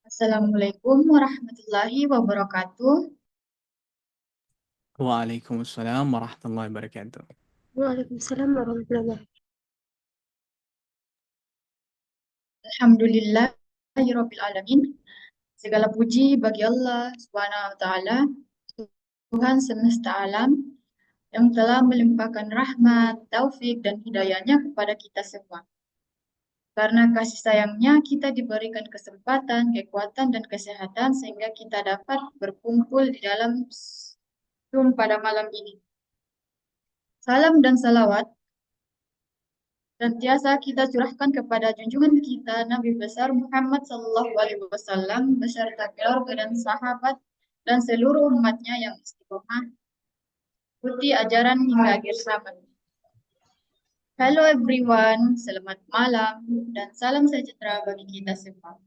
Assalamualaikum warahmatullahi wabarakatuh. Waalaikumsalam warahmatullahi wabarakatuh. Waalaikumsalam warahmatullahi wabarakatuh. Alhamdulillahirabbil alamin. Segala puji bagi Allah Subhanahu wa taala, Tuhan semesta alam yang telah melimpahkan rahmat, taufik dan hidayahnya kepada kita semua. Karena kasih sayangnya kita diberikan kesempatan, kekuatan dan kesehatan sehingga kita dapat berkumpul di dalam Zoom pada malam ini. Salam dan salawat senantiasa kita curahkan kepada junjungan kita Nabi besar Muhammad Sallallahu Alaihi Wasallam beserta keluarga dan sahabat dan seluruh umatnya yang istiqomah ikuti ajaran hingga akhir zaman. Hello everyone, selamat malam dan salam sejahtera bagi kita semua.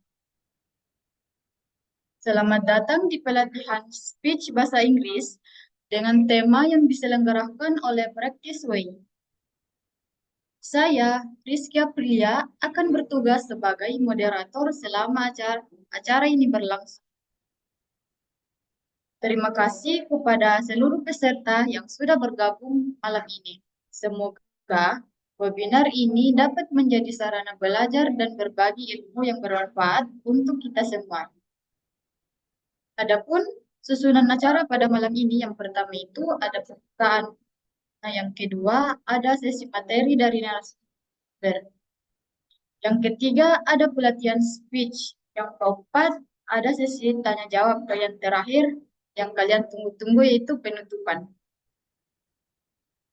Selamat datang di pelatihan speech bahasa Inggris dengan tema yang diselenggarakan oleh Practice Way. Saya, Rizky Aprilia, akan bertugas sebagai moderator selama acara ini berlangsung. Terima kasih kepada seluruh peserta yang sudah bergabung malam ini. Semoga webinar ini dapat menjadi sarana belajar dan berbagi ilmu yang bermanfaat untuk kita semua. Adapun susunan acara pada malam ini, yang pertama itu ada pembukaan. Nah, yang kedua ada sesi materi dari narasumber. Yang ketiga ada pelatihan speech. Yang keempat ada sesi tanya jawab. Dan yang terakhir yang kalian tunggu-tunggu yaitu penutupan.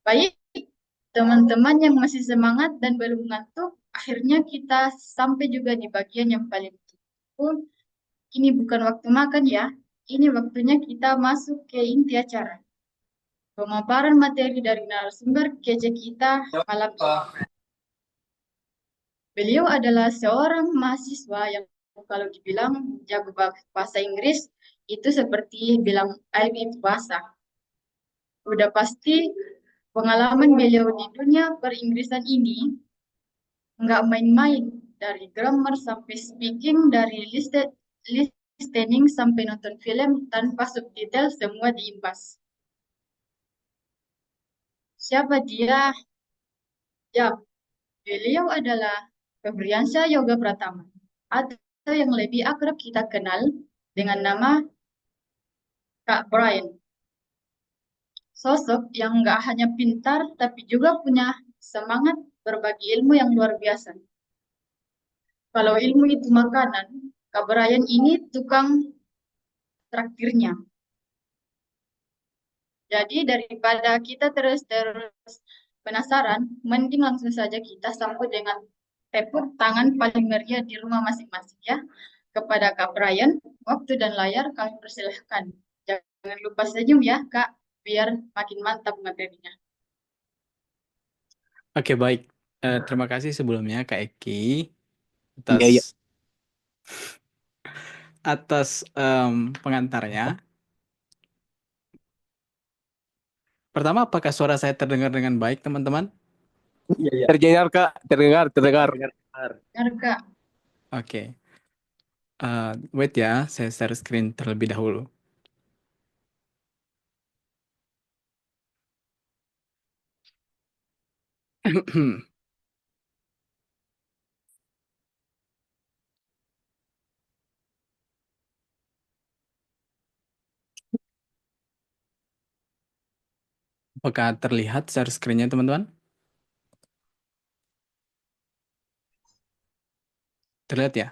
Baik, teman-teman yang masih semangat dan belum ngantuk, akhirnya kita sampai juga di bagian yang paling tunggu. Ini bukan waktu makan ya, ini waktunya kita masuk ke inti acara. Pemaparan materi dari narasumber kece kita malam ini. Beliau adalah seorang mahasiswa yang kalau dibilang jago bahasa Inggris, itu seperti bilang air itu basah. Udah pasti pengalaman beliau di dunia peringgrisan ini nggak main-main. Dari grammar sampai speaking, dari listening sampai nonton film tanpa subtitle semua diimbas. Siapa dia? Ya, beliau adalah Febriansyah Yoga Pratama, atau yang lebih akrab kita kenal dengan nama Kak Brian. Sosok yang nggak hanya pintar, tapi juga punya semangat berbagi ilmu yang luar biasa. Kalau ilmu itu makanan, Kak Brian ini tukang traktirnya. Jadi daripada kita terus penasaran, mending langsung saja kita sambut dengan tepuk tangan paling meriah di rumah masing-masing ya. Kepada Kak Brian, waktu dan layar kami persilahkan. Jangan lupa senyum ya Kak, biar makin mantap materinya. Oke, baik. Terima kasih sebelumnya Kak Eki atas Iya, iya. atas pengantarnya. Pertama, apakah suara saya terdengar dengan baik, teman-teman? Iya, iya. Terdengar, Kak. Terdengar. Benar Kak. Oke. Wait ya, saya share screen terlebih dahulu. Apakah terlihat share screen-nya, teman-teman? Terlihat ya?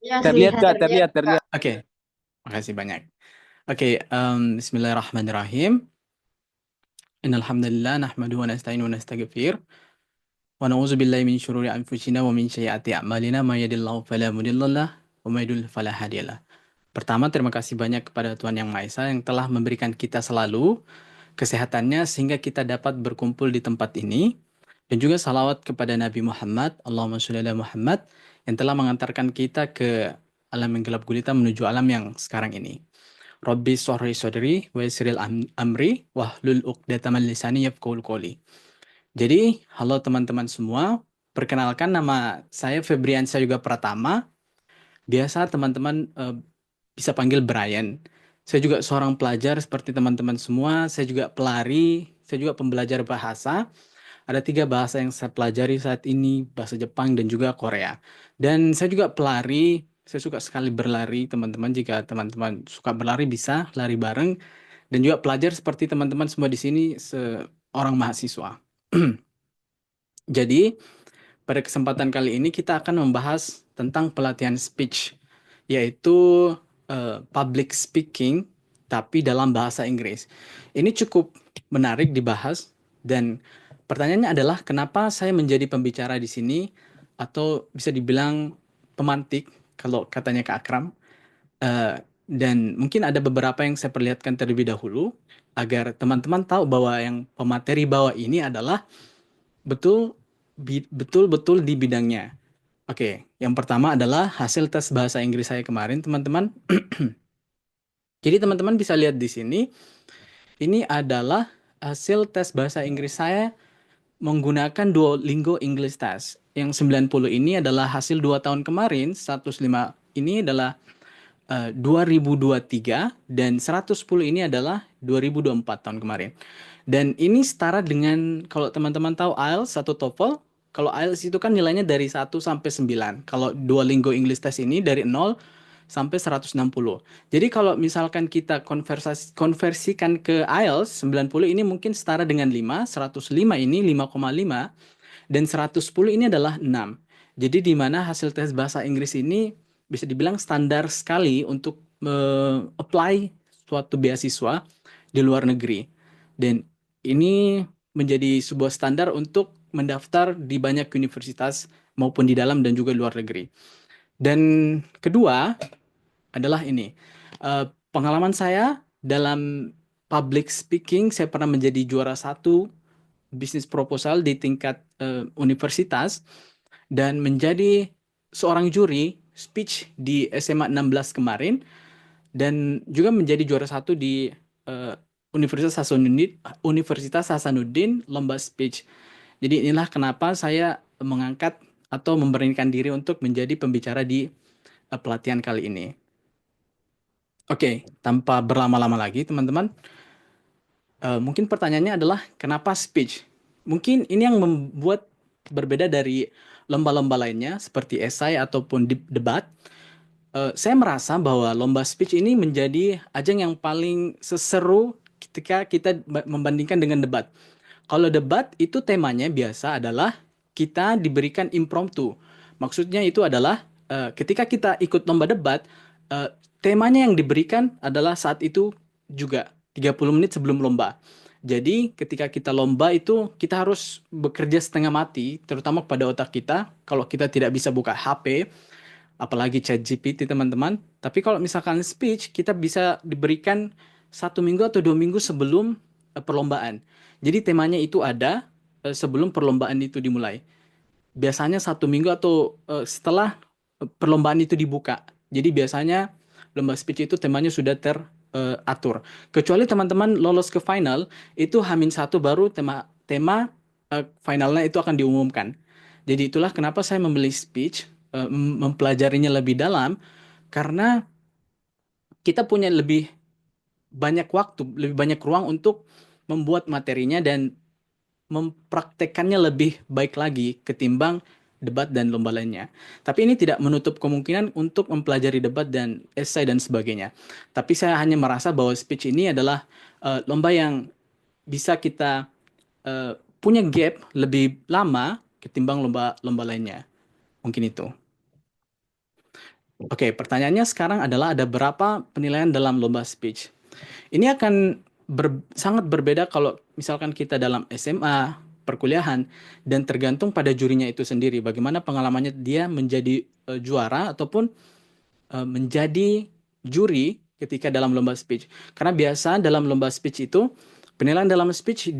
Ya, Terlihat, Kak. terlihat, Terlihat. Oke, makasih banyak. Oke, bismillahirrahmanirrahim. Innal hamdalillah nahmaduhu wa nasta'inu wa nastaghfir wa na'udzu billahi min syururi anfusina wa min sayyiati a'malina may yahdihillahu fala mudhillalah wa may yudhlil fala hadiyalah. Pertama, terima kasih banyak kepada Tuhan Yang Maha Esa yang telah memberikan kita selalu kesehatannya sehingga kita dapat berkumpul di tempat ini. Dan juga salawat kepada Nabi Muhammad, Allahumma sholli ala Muhammad, yang telah mengantarkan kita ke alam yang gelap gulita menuju alam yang sekarang ini. Rabbi shrah sadri wa yassiril amri wahlul 'uqdatam min lisani yafqahul qawli. Jadi, halo teman-teman semua. Perkenalkan, nama saya Febriansyah Yoga Pratama. Biasa teman-teman bisa panggil Brian. Saya juga seorang pelajar seperti teman-teman semua. Saya juga pelari, saya juga pembelajar bahasa. Ada 3 bahasa yang saya pelajari saat ini, bahasa Jepang dan juga Korea. Dan saya juga pelari, saya suka sekali berlari, teman-teman. Jika teman-teman suka berlari bisa lari bareng. Dan juga pelajar seperti teman-teman semua di sini, seorang mahasiswa. Jadi, pada kesempatan kali ini kita akan membahas tentang pelatihan speech, yaitu public speaking, tapi dalam bahasa Inggris. Ini cukup menarik dibahas, dan pertanyaannya adalah kenapa saya menjadi pembicara di sini, atau bisa dibilang pemantik, kalau katanya Kak Akram. Dan mungkin ada beberapa yang saya perlihatkan terlebih dahulu, agar teman-teman tahu bahwa yang pemateri bawah ini adalah betul-betul di bidangnya. Oke, yang pertama adalah hasil tes bahasa Inggris saya kemarin, teman-teman. Jadi teman-teman bisa lihat di sini, ini adalah hasil tes bahasa Inggris saya menggunakan Duolingo English Test. Yang 90 ini adalah hasil 2 tahun kemarin, 105 ini adalah 2023, dan 110 ini adalah 2024 tahun kemarin. Dan ini setara dengan, kalau teman-teman tahu IELTS atau TOEFL, kalau IELTS itu kan nilainya dari 1 sampai 9. Kalau Duolingo English Test ini dari 0 sampai 160. Jadi kalau misalkan kita konversikan ke IELTS 90 ini mungkin setara dengan 5, 105 ini 5,5, dan 110 ini adalah 6. Jadi di mana hasil tes bahasa Inggris ini bisa dibilang standar sekali untuk apply suatu beasiswa di luar negeri. Dan ini menjadi sebuah standar untuk mendaftar di banyak universitas maupun di dalam dan juga luar negeri. Dan kedua adalah ini. Pengalaman saya dalam public speaking, saya pernah menjadi juara 1 bisnis proposal di tingkat universitas, dan menjadi seorang juri speech di SMA 16 kemarin, dan juga menjadi juara 1 di Universitas Hasanuddin lomba speech. Jadi inilah kenapa saya mengangkat atau memberanikan diri untuk menjadi pembicara di pelatihan kali ini. Oke, tanpa berlama-lama lagi teman-teman, mungkin pertanyaannya adalah kenapa speech? Mungkin ini yang membuat berbeda dari lomba-lomba lainnya seperti esai ataupun debat. Saya merasa bahwa lomba speech ini menjadi ajang yang paling seseru ketika kita membandingkan dengan debat. Kalau debat itu temanya biasa adalah kita diberikan impromptu. Maksudnya itu adalah ketika kita ikut lomba debat, temanya yang diberikan adalah saat itu juga 30 menit sebelum lomba. Jadi ketika kita lomba itu kita harus bekerja setengah mati, terutama pada otak kita. Kalau kita tidak bisa buka HP, apalagi ChatGPT teman-teman. Tapi kalau misalkan speech, kita bisa diberikan 1 minggu atau 2 minggu sebelum perlombaan. Jadi temanya itu ada sebelum perlombaan itu dimulai. Biasanya 1 minggu atau setelah perlombaan itu dibuka. Jadi biasanya lomba speech itu temanya sudah teratur. Kecuali teman-teman lolos ke final, itu H-1 baru tema finalnya itu akan diumumkan. Jadi itulah kenapa saya memilih speech, mempelajarinya lebih dalam, karena kita punya lebih banyak waktu, lebih banyak ruang untuk membuat materinya dan mempraktekannya lebih baik lagi ketimbang debat dan lomba lainnya. Tapi ini tidak menutup kemungkinan untuk mempelajari debat dan esai dan sebagainya. Tapi saya hanya merasa bahwa speech ini adalah lomba yang bisa kita punya gap lebih lama ketimbang lomba-lomba lainnya. Mungkin itu. Oke, pertanyaannya sekarang adalah ada berapa penilaian dalam lomba speech? Ini akan sangat berbeda kalau misalkan kita dalam SMA, perkuliahan, dan tergantung pada jurinya itu sendiri. Bagaimana pengalamannya dia menjadi juara ataupun menjadi juri ketika dalam lomba speech. Karena biasa dalam lomba speech itu, penilaian dalam speech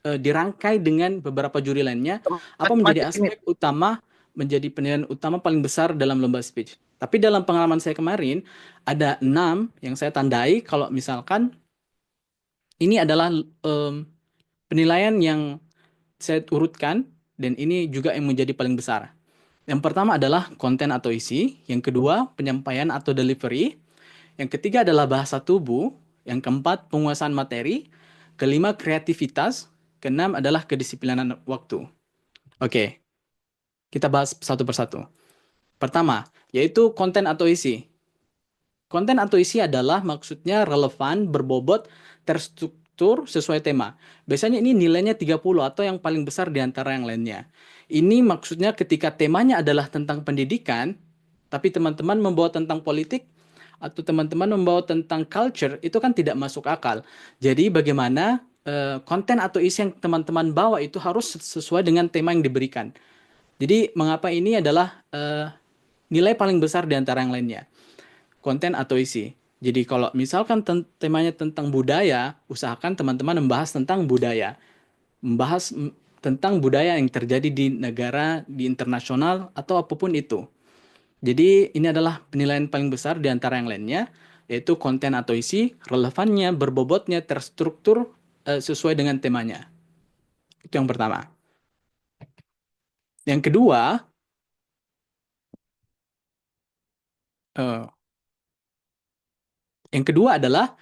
dirangkai dengan beberapa juri lainnya. Apa menjadi aspek utama, menjadi penilaian utama paling besar dalam lomba speech. Tapi dalam pengalaman saya kemarin, ada 6 yang saya tandai kalau misalkan ini adalah penilaian yang saya urutkan dan ini juga yang menjadi paling besar. Yang pertama adalah konten atau isi, yang kedua penyampaian atau delivery, yang ketiga adalah bahasa tubuh, yang keempat penguasaan materi, kelima kreativitas, keenam adalah kedisiplinan waktu. Oke, kita bahas satu persatu. Pertama, yaitu konten atau isi. Konten atau isi adalah maksudnya relevan, berbobot, terstruktur sesuai tema. Biasanya ini nilainya 30 atau yang paling besar di antara yang lainnya. Ini maksudnya ketika temanya adalah tentang pendidikan, tapi teman-teman membawa tentang politik, atau teman-teman membawa tentang culture, itu kan tidak masuk akal. Jadi bagaimana konten atau isi yang teman-teman bawa itu harus sesuai dengan tema yang diberikan. Jadi mengapa ini adalah nilai paling besar di antara yang lainnya. Konten atau isi. Jadi kalau misalkan temanya tentang budaya, usahakan teman-teman membahas tentang budaya. Membahas tentang budaya yang terjadi di negara, di internasional, atau apapun itu. Jadi ini adalah penilaian paling besar di antara yang lainnya, yaitu konten atau isi, relevannya, berbobotnya, terstruktur, sesuai dengan temanya. Itu yang pertama. Yang kedua, adalah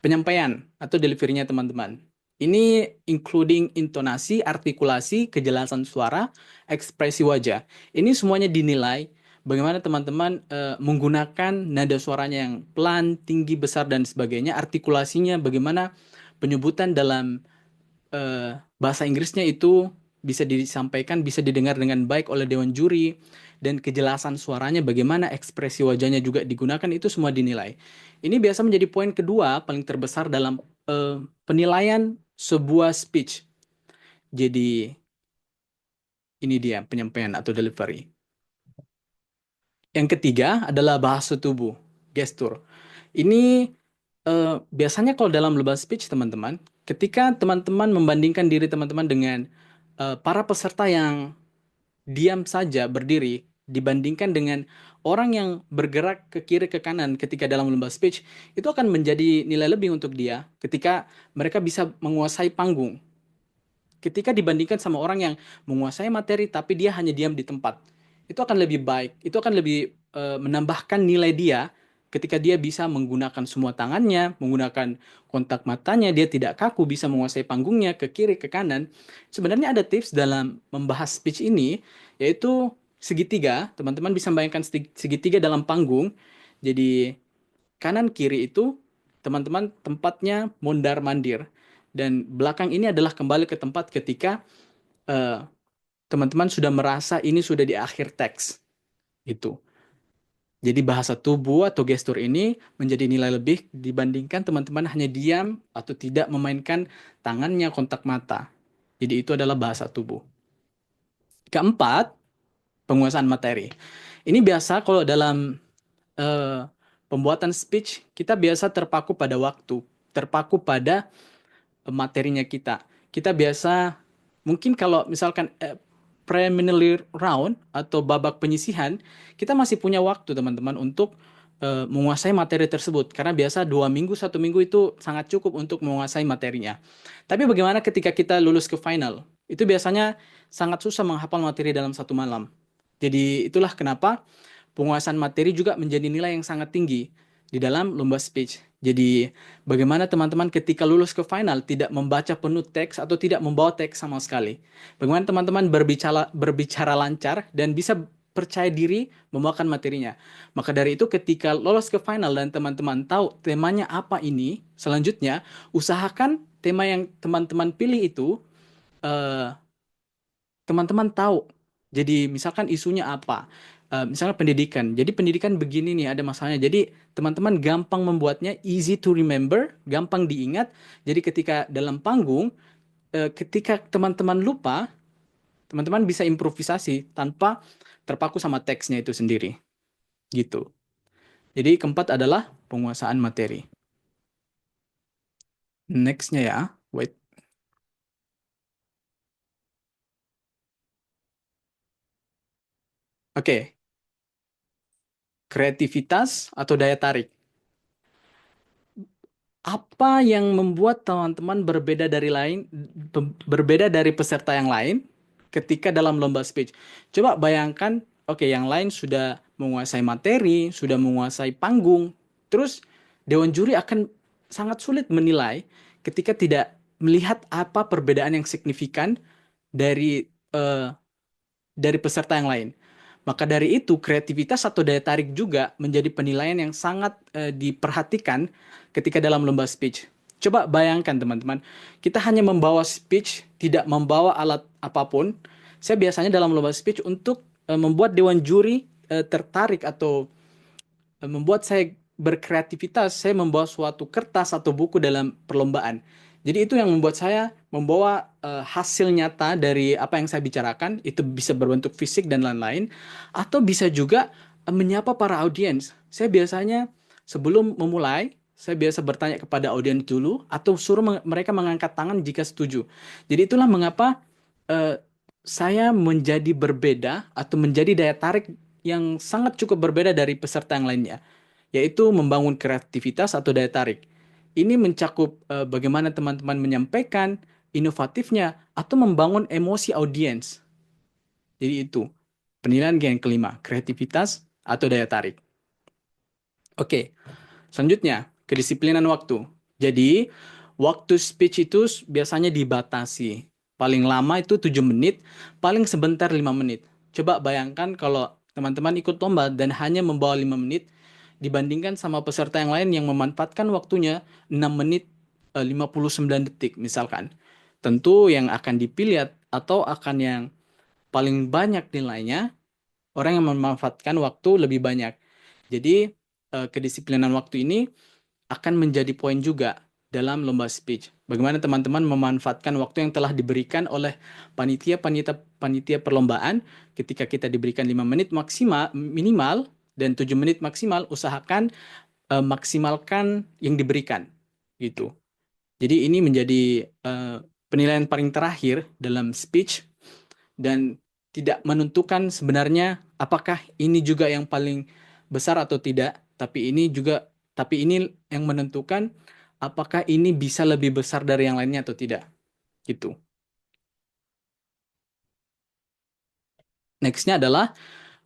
penyampaian atau delivery-nya teman-teman. Ini including intonasi, artikulasi, kejelasan suara, ekspresi wajah. Ini semuanya dinilai bagaimana teman-teman menggunakan nada suaranya yang pelan, tinggi, besar, dan sebagainya. Artikulasinya bagaimana penyebutan dalam bahasa Inggrisnya itu bisa disampaikan, bisa didengar dengan baik oleh dewan juri, dan kejelasan suaranya bagaimana, ekspresi wajahnya juga digunakan, itu semua dinilai. Ini biasa menjadi poin kedua paling terbesar dalam penilaian sebuah speech. Jadi ini dia penyampaian atau delivery. Yang ketiga adalah bahasa tubuh, gestur. Ini biasanya kalau dalam lomba speech teman-teman, ketika teman-teman membandingkan diri teman-teman dengan para peserta yang diam saja berdiri dibandingkan dengan orang yang bergerak ke kiri ke kanan ketika dalam lomba speech, itu akan menjadi nilai lebih untuk dia ketika mereka bisa menguasai panggung. Ketika dibandingkan sama orang yang menguasai materi tapi dia hanya diam di tempat, itu akan lebih baik, itu akan lebih menambahkan nilai dia ketika dia bisa menggunakan semua tangannya, menggunakan kontak matanya, dia tidak kaku, bisa menguasai panggungnya ke kiri ke kanan. Sebenarnya ada tips dalam membahas speech ini, yaitu segitiga. Teman-teman bisa membayangkan segitiga dalam panggung. Jadi kanan kiri itu teman-teman tempatnya mondar mandir, dan belakang ini adalah kembali ke tempat ketika teman-teman sudah merasa ini sudah di akhir teks itu. Jadi bahasa tubuh atau gestur ini menjadi nilai lebih dibandingkan teman-teman hanya diam atau tidak memainkan tangannya, kontak mata. Jadi itu adalah bahasa tubuh. Keempat, penguasaan materi. Ini biasa kalau dalam pembuatan speech, kita biasa terpaku pada waktu, terpaku pada materinya kita. Kita biasa, mungkin kalau misalkan preliminary round atau babak penyisihan, kita masih punya waktu teman-teman untuk menguasai materi tersebut. Karena biasa 2 minggu, 1 minggu itu sangat cukup untuk menguasai materinya. Tapi bagaimana ketika kita lulus ke final? Itu biasanya sangat susah menghafal materi dalam 1 malam. Jadi itulah kenapa penguasaan materi juga menjadi nilai yang sangat tinggi di dalam lomba speech. Jadi bagaimana teman-teman ketika lulus ke final tidak membaca penuh teks atau tidak membawa teks sama sekali. Bagaimana teman-teman berbicara lancar dan bisa percaya diri membawakan materinya. Maka dari itu ketika lolos ke final dan teman-teman tahu temanya apa ini, selanjutnya usahakan tema yang teman-teman pilih itu teman-teman tahu. Jadi misalkan isunya apa? Misalnya pendidikan. Jadi pendidikan begini nih ada masalahnya. Jadi teman-teman gampang membuatnya, easy to remember, gampang diingat. Jadi ketika dalam panggung, ketika teman-teman lupa, teman-teman bisa improvisasi tanpa terpaku sama teksnya itu sendiri. Gitu. Jadi keempat adalah penguasaan materi. Next-nya ya. Wait. Oke. Kreativitas atau daya tarik. Apa yang membuat teman-teman berbeda dari peserta yang lain? ketika dalam lomba speech. Coba bayangkan, oke, yang lain sudah menguasai materi, sudah menguasai panggung, terus dewan juri akan sangat sulit menilai ketika tidak melihat apa perbedaan yang signifikan dari peserta yang lain. Maka dari itu, kreativitas atau daya tarik juga menjadi penilaian yang sangat diperhatikan ketika dalam lomba speech. Coba bayangkan teman-teman, kita hanya membawa speech, tidak membawa alat apapun. Saya biasanya dalam lomba speech untuk membuat dewan juri tertarik atau membuat saya berkreativitas, saya membawa suatu kertas atau buku dalam perlombaan. Jadi itu yang membuat saya membawa hasil nyata dari apa yang saya bicarakan, itu bisa berbentuk fisik dan lain-lain, atau bisa juga menyapa para audiens. Saya biasanya sebelum memulai, saya biasa bertanya kepada audiens dulu, atau suruh mereka mengangkat tangan jika setuju. Jadi itulah mengapa saya menjadi berbeda atau menjadi daya tarik yang sangat cukup berbeda dari peserta yang lainnya, yaitu membangun kreativitas atau daya tarik. Ini mencakup bagaimana teman-teman menyampaikan, inovatifnya, atau membangun emosi audiens. Jadi itu, penilaian yang kelima, kreativitas atau daya tarik. Oke, selanjutnya, kedisiplinan waktu. Jadi, waktu speech itu biasanya dibatasi. Paling lama itu 7 menit, paling sebentar 5 menit. Coba bayangkan kalau teman-teman ikut lomba dan hanya membawa 5 menit, dibandingkan sama peserta yang lain yang memanfaatkan waktunya 6 menit 59 detik misalkan. Tentu yang akan dipilih atau akan yang paling banyak nilainya orang yang memanfaatkan waktu lebih banyak. Jadi kedisiplinan waktu ini akan menjadi poin juga dalam lomba speech. Bagaimana teman-teman memanfaatkan waktu yang telah diberikan oleh panitia perlombaan ketika kita diberikan 5 menit maksimal minimal dan 7 menit maksimal, usahakan maksimalkan yang diberikan gitu. Jadi ini menjadi penilaian paling terakhir dalam speech dan tidak menentukan sebenarnya apakah ini juga yang paling besar atau tidak, tapi ini yang menentukan apakah ini bisa lebih besar dari yang lainnya atau tidak. Gitu. Next-nya adalah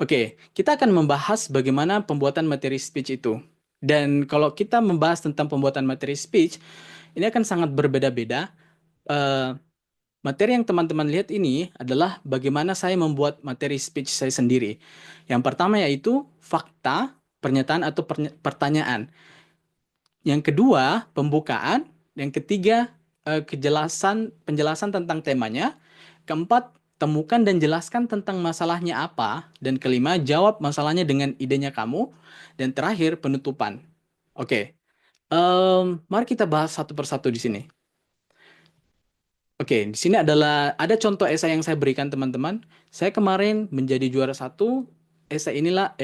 oke, kita akan membahas bagaimana pembuatan materi speech itu. Dan kalau kita membahas tentang pembuatan materi speech, ini akan sangat berbeda-beda. Materi yang teman-teman lihat ini adalah bagaimana saya membuat materi speech saya sendiri. Yang pertama yaitu fakta, pernyataan atau pertanyaan. Yang kedua, pembukaan. Yang ketiga, penjelasan tentang temanya. Keempat, temukan dan jelaskan tentang masalahnya apa. Dan kelima, jawab masalahnya dengan idenya kamu. Dan terakhir, penutupan. Oke, mari kita bahas satu persatu di sini. Oke, di sini ada contoh esai yang saya berikan teman-teman. Saya kemarin menjadi juara 1. Esai inilah,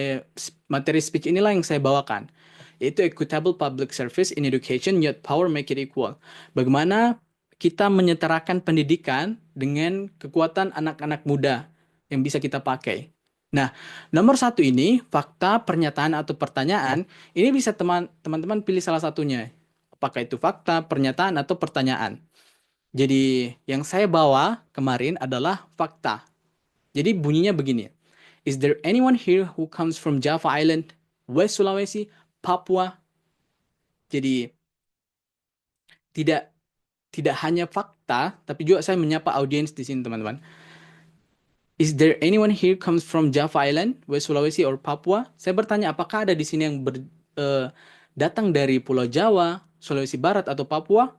materi speech inilah yang saya bawakan. Yaitu Equitable Public Service in Education, Youth Power Make It Equal. Bagaimana kita menyetarakan pendidikan dengan kekuatan anak-anak muda yang bisa kita pakai. Nah, nomor 1 ini, fakta, pernyataan, atau pertanyaan, ini bisa teman-teman pilih salah satunya. Apakah itu fakta, pernyataan, atau pertanyaan. Jadi, yang saya bawa kemarin adalah fakta. Jadi, bunyinya begini. Is there anyone here who comes from Java Island, West Sulawesi, Papua? Jadi, tidak hanya fakta, tapi juga saya menyapa audiens di sini, teman-teman. Is there anyone here comes from Java Island, West Sulawesi, or Papua? Saya bertanya, apakah ada di sini yang datang dari Pulau Jawa, Sulawesi Barat, atau Papua?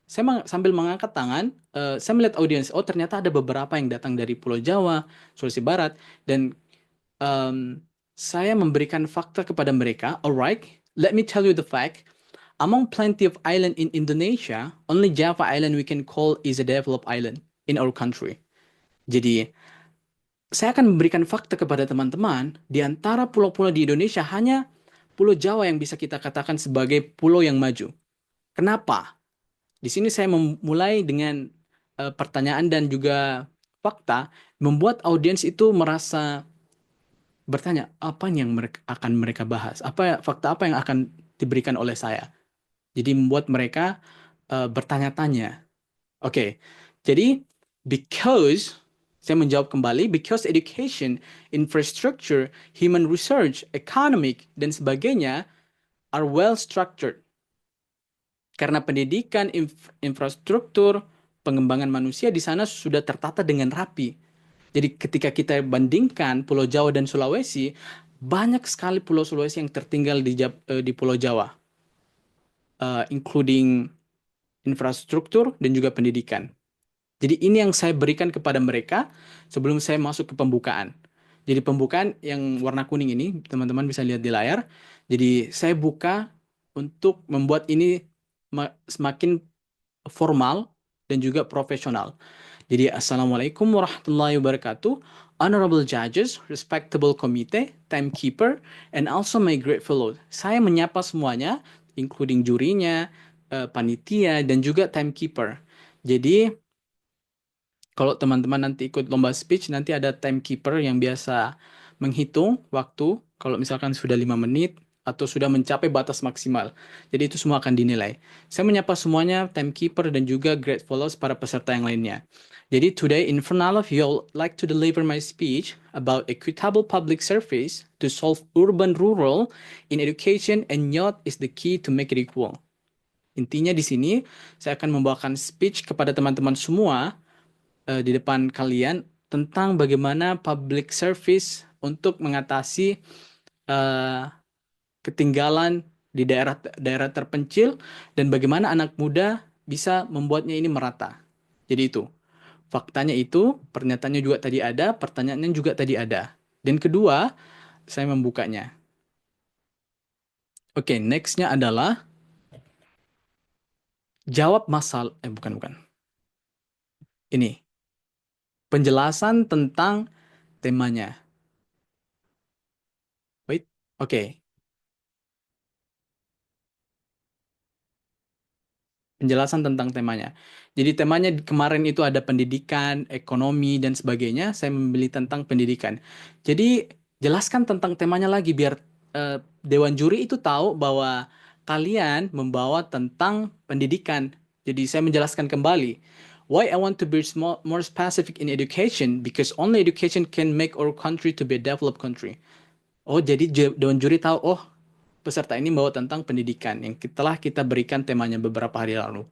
Saya sambil mengangkat tangan, saya melihat audiens, oh ternyata ada beberapa yang datang dari Pulau Jawa, Sulawesi Barat, dan saya memberikan fakta kepada mereka. Alright, let me tell you the fact. Among plenty of island in Indonesia, only Java Island we can call is a developed island in our country. Jadi, saya akan memberikan fakta kepada teman-teman, di antara pulau-pulau di Indonesia, hanya Pulau Jawa yang bisa kita katakan sebagai pulau yang maju. Kenapa? Di sini saya memulai dengan pertanyaan dan juga fakta, membuat audiens itu merasa bertanya, apa yang akan mereka bahas? Fakta apa yang akan diberikan oleh saya? Jadi membuat mereka bertanya-tanya. Oke, jadi because Saya menjawab kembali, because education, infrastructure, human research, economic, dan sebagainya are well structured. Karena pendidikan, infrastruktur, pengembangan manusia di sana sudah tertata dengan rapi. Jadi ketika kita bandingkan Pulau Jawa dan Sulawesi, banyak sekali Pulau Sulawesi yang tertinggal di Pulau Jawa, including infrastruktur dan juga pendidikan. Jadi ini yang saya berikan kepada mereka sebelum saya masuk ke pembukaan. Jadi pembukaan yang warna kuning ini, teman-teman bisa lihat di layar. Jadi saya buka untuk membuat ini semakin formal dan juga profesional. Jadi Assalamualaikum warahmatullahi wabarakatuh. Honorable judges, respectable committee, timekeeper, and also my great fellow. Saya menyapa semuanya, including jurinya, panitia, dan juga timekeeper. Jadi kalau teman-teman nanti ikut lomba speech, nanti ada timekeeper yang biasa menghitung waktu, kalau misalkan sudah 5 menit, atau sudah mencapai batas maksimal. Jadi itu semua akan dinilai. Saya menyapa semuanya, timekeeper dan juga great fellows, para peserta yang lainnya. Jadi today, in front of you, I would like to deliver my speech about equitable public service to solve urban-rural in education, and youth is the key to make it equal. Intinya di sini, saya akan membawakan speech kepada teman-teman semua di depan kalian tentang bagaimana public service untuk mengatasi ketinggalan di daerah terpencil dan bagaimana anak muda bisa membuatnya ini merata. Jadi itu. Faktanya itu, pernyataannya juga tadi ada, pertanyaannya juga tadi ada. Dan kedua, saya membukanya. Oke, next-nya adalah jawab masalah, bukan. Ini. Penjelasan tentang temanya. Wait, oke. Penjelasan tentang temanya. Jadi temanya kemarin itu ada pendidikan, ekonomi, dan sebagainya. Saya memilih tentang pendidikan. Jadi jelaskan tentang temanya lagi biar Dewan Juri itu tahu bahwa kalian membawa tentang pendidikan. Jadi saya menjelaskan kembali. Why I want to be more specific in education, because only education can make our country to be a developed country. Oh, jadi Dewan Juri tahu, oh, peserta ini membawa tentang pendidikan yang telah kita berikan temanya beberapa hari lalu.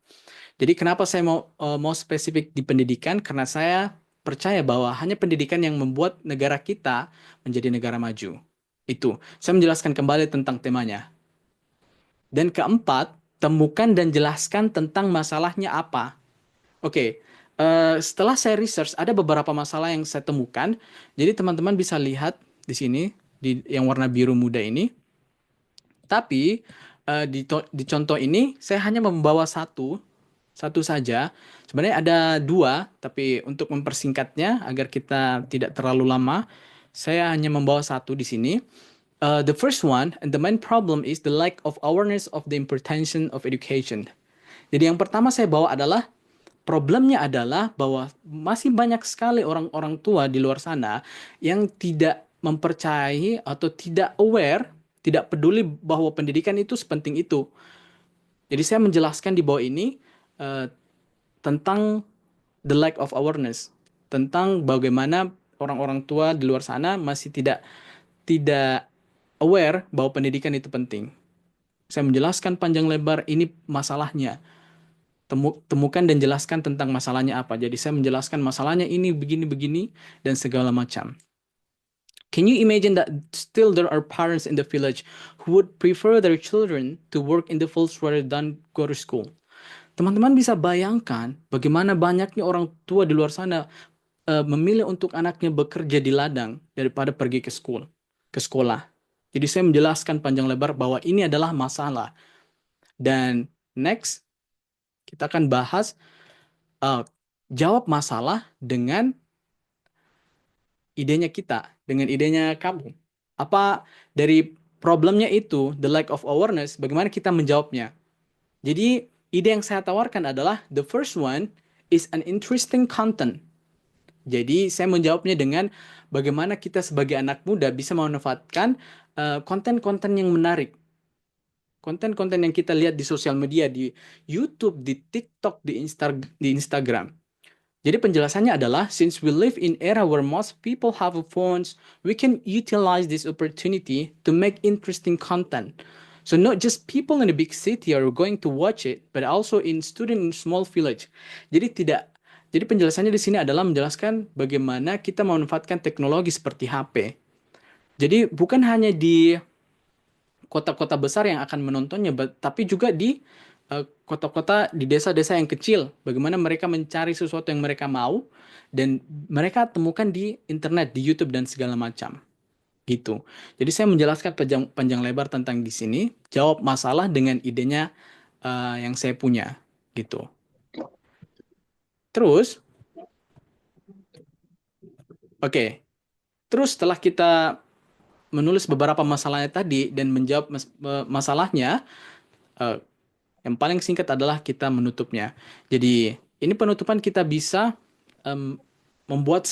Jadi kenapa saya mau spesifik di pendidikan? Karena saya percaya bahwa hanya pendidikan yang membuat negara kita menjadi negara maju. Itu. Saya menjelaskan kembali tentang temanya. Dan keempat, temukan dan jelaskan tentang masalahnya apa. Oke, setelah saya research, ada beberapa masalah yang saya temukan. Jadi teman-teman bisa lihat di sini, yang warna biru muda ini. Tapi di contoh ini saya hanya membawa satu saja. Sebenarnya ada dua, tapi untuk mempersingkatnya agar kita tidak terlalu lama, saya hanya membawa satu di sini. The first one, and the main problem is the lack of awareness of the importance of education. Jadi yang pertama saya bawa adalah problemnya adalah bahwa masih banyak sekali orang-orang tua di luar sana yang tidak mempercayai atau tidak aware, tidak peduli bahwa pendidikan itu sepenting itu. Jadi saya menjelaskan di bawah ini tentang the lack of awareness, tentang bagaimana orang-orang tua di luar sana masih tidak aware bahwa pendidikan itu penting. Saya menjelaskan panjang lebar ini masalahnya. Temukan dan jelaskan tentang masalahnya apa. Jadi saya menjelaskan masalahnya ini begini-begini dan segala macam. Can you imagine that still there are parents in the village who would prefer their children to work in the fields rather than go to school? Teman-teman bisa bayangkan bagaimana banyaknya orang tua di luar sana memilih untuk anaknya bekerja di ladang daripada pergi ke sekolah. Jadi saya menjelaskan panjang lebar bahwa ini adalah masalah. Dan next, kita akan bahas jawab masalah dengan idenya kita, dengan idenya kamu. Apa dari problemnya itu, the lack of awareness, bagaimana kita menjawabnya. Jadi ide yang saya tawarkan adalah, the first one is an interesting content. Jadi saya menjawabnya dengan bagaimana kita sebagai anak muda bisa memanfaatkan konten-konten yang menarik. Konten-konten yang kita lihat di sosial media, di YouTube, di TikTok, di Instagram. Jadi penjelasannya adalah, since we live in era where most people have phones, we can utilize this opportunity to make interesting content. So not just people in a big city are going to watch it, but also in student in small village. Jadi penjelasannya di sini adalah menjelaskan bagaimana kita memanfaatkan teknologi seperti HP. Jadi bukan hanya di kota-kota besar yang akan menontonnya, tapi juga di kota-kota di desa-desa yang kecil. Bagaimana mereka mencari sesuatu yang mereka mau dan mereka temukan di internet, di YouTube dan segala macam. Gitu. Jadi saya menjelaskan panjang lebar tentang di sini, jawab masalah dengan idenya yang saya punya, gitu. Terus, oke. Terus setelah kita menulis beberapa masalahnya tadi dan menjawab masalahnya, yang paling singkat adalah kita menutupnya. Jadi, ini penutupan kita bisa membuat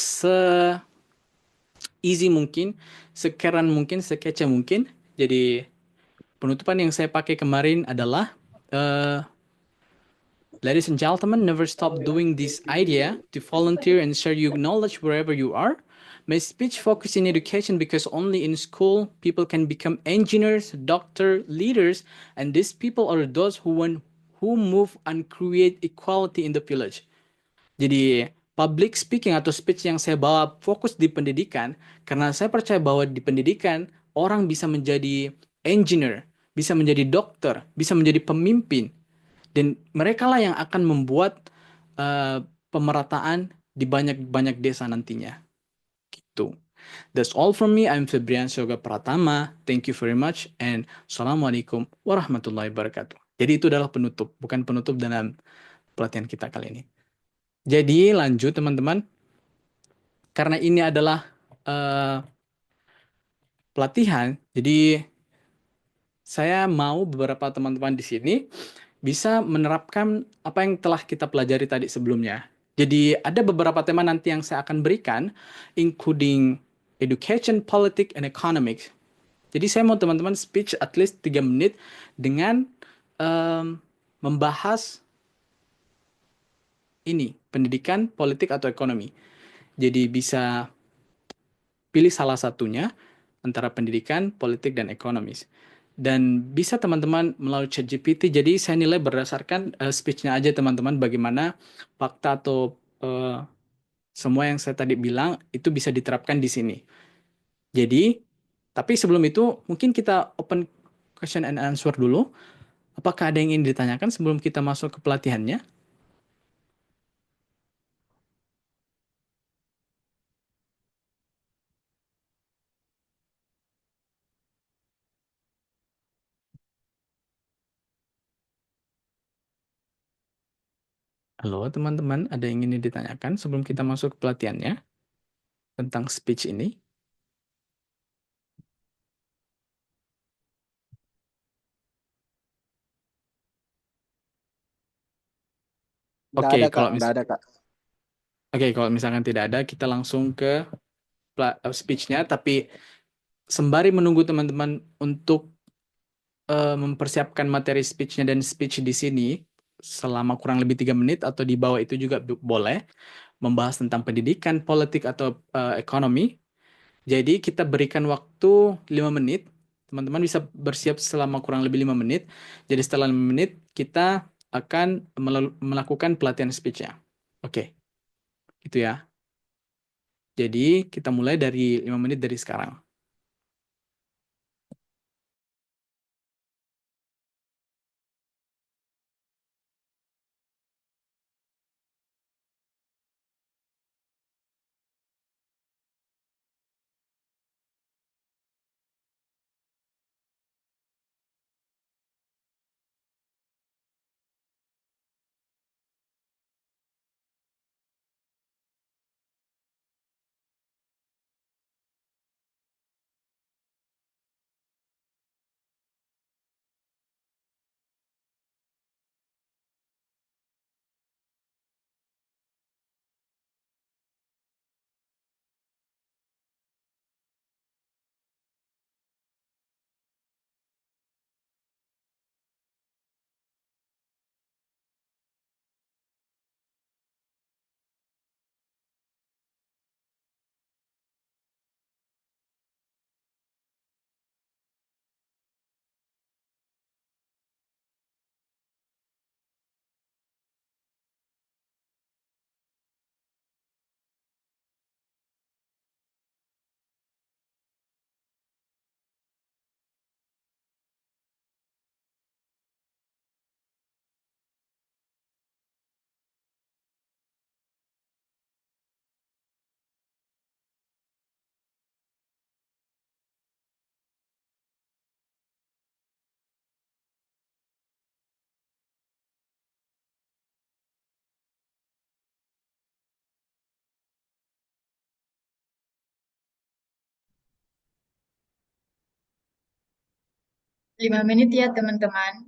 easy mungkin, sekeren mungkin, sekece mungkin. Jadi, penutupan yang saya pakai kemarin adalah ladies and gentlemen, never stop doing this idea to volunteer and share your knowledge wherever you are. My speech focus in education because only in school people can become engineers, doctor, leaders, and these people are those who move and create equality in the village. Jadi public speaking atau speech yang saya bawa fokus di pendidikan karena saya percaya bahwa di pendidikan orang bisa menjadi engineer, bisa menjadi dokter, bisa menjadi pemimpin. Dan mereka lah yang akan membuat pemerataan di banyak-banyak desa nantinya. Gitu. That's all from me. I'm Febrian Yoga Pratama. Thank you very much. And Assalamualaikum warahmatullahi wabarakatuh. Jadi itu adalah penutup, bukan penutup dalam pelatihan kita kali ini. Jadi lanjut teman-teman. Karena ini adalah pelatihan, jadi saya mau beberapa teman-teman di sini bisa menerapkan apa yang telah kita pelajari tadi sebelumnya. Jadi ada beberapa tema nanti yang saya akan berikan, including education, politics, and economics. Jadi saya mau teman-teman speech at least 3 menit dengan membahas ini, pendidikan, politik, atau ekonomi. Jadi bisa pilih salah satunya antara pendidikan, politik, dan ekonomis. Dan bisa teman-teman melalui ChatGPT, jadi saya nilai berdasarkan speech-nya aja teman-teman, bagaimana fakta atau semua yang saya tadi bilang itu bisa diterapkan di sini. Jadi, tapi sebelum itu mungkin kita open question and answer dulu. Apakah ada yang ingin ditanyakan sebelum kita masuk ke pelatihannya? Halo teman-teman, ada yang ingin ditanyakan sebelum kita masuk ke pelatihannya tentang speech ini? Nggak Oke, ada Kak, kalau nggak ada Kak. Kalau misalkan tidak ada, kita langsung ke speech-nya. Tapi sembari menunggu teman-teman untuk mempersiapkan materi speech-nya dan speech di sini selama kurang lebih 3 menit atau di bawah itu juga boleh membahas tentang pendidikan, politik, atau ekonomi. Jadi kita berikan waktu 5 menit. Teman-teman bisa bersiap selama kurang lebih 5 menit. Jadi setelah 5 menit kita akan melakukan pelatihan speech-nya. Oke, gitu ya. Jadi kita mulai dari 5 menit dari sekarang. 5 menit ya teman-teman.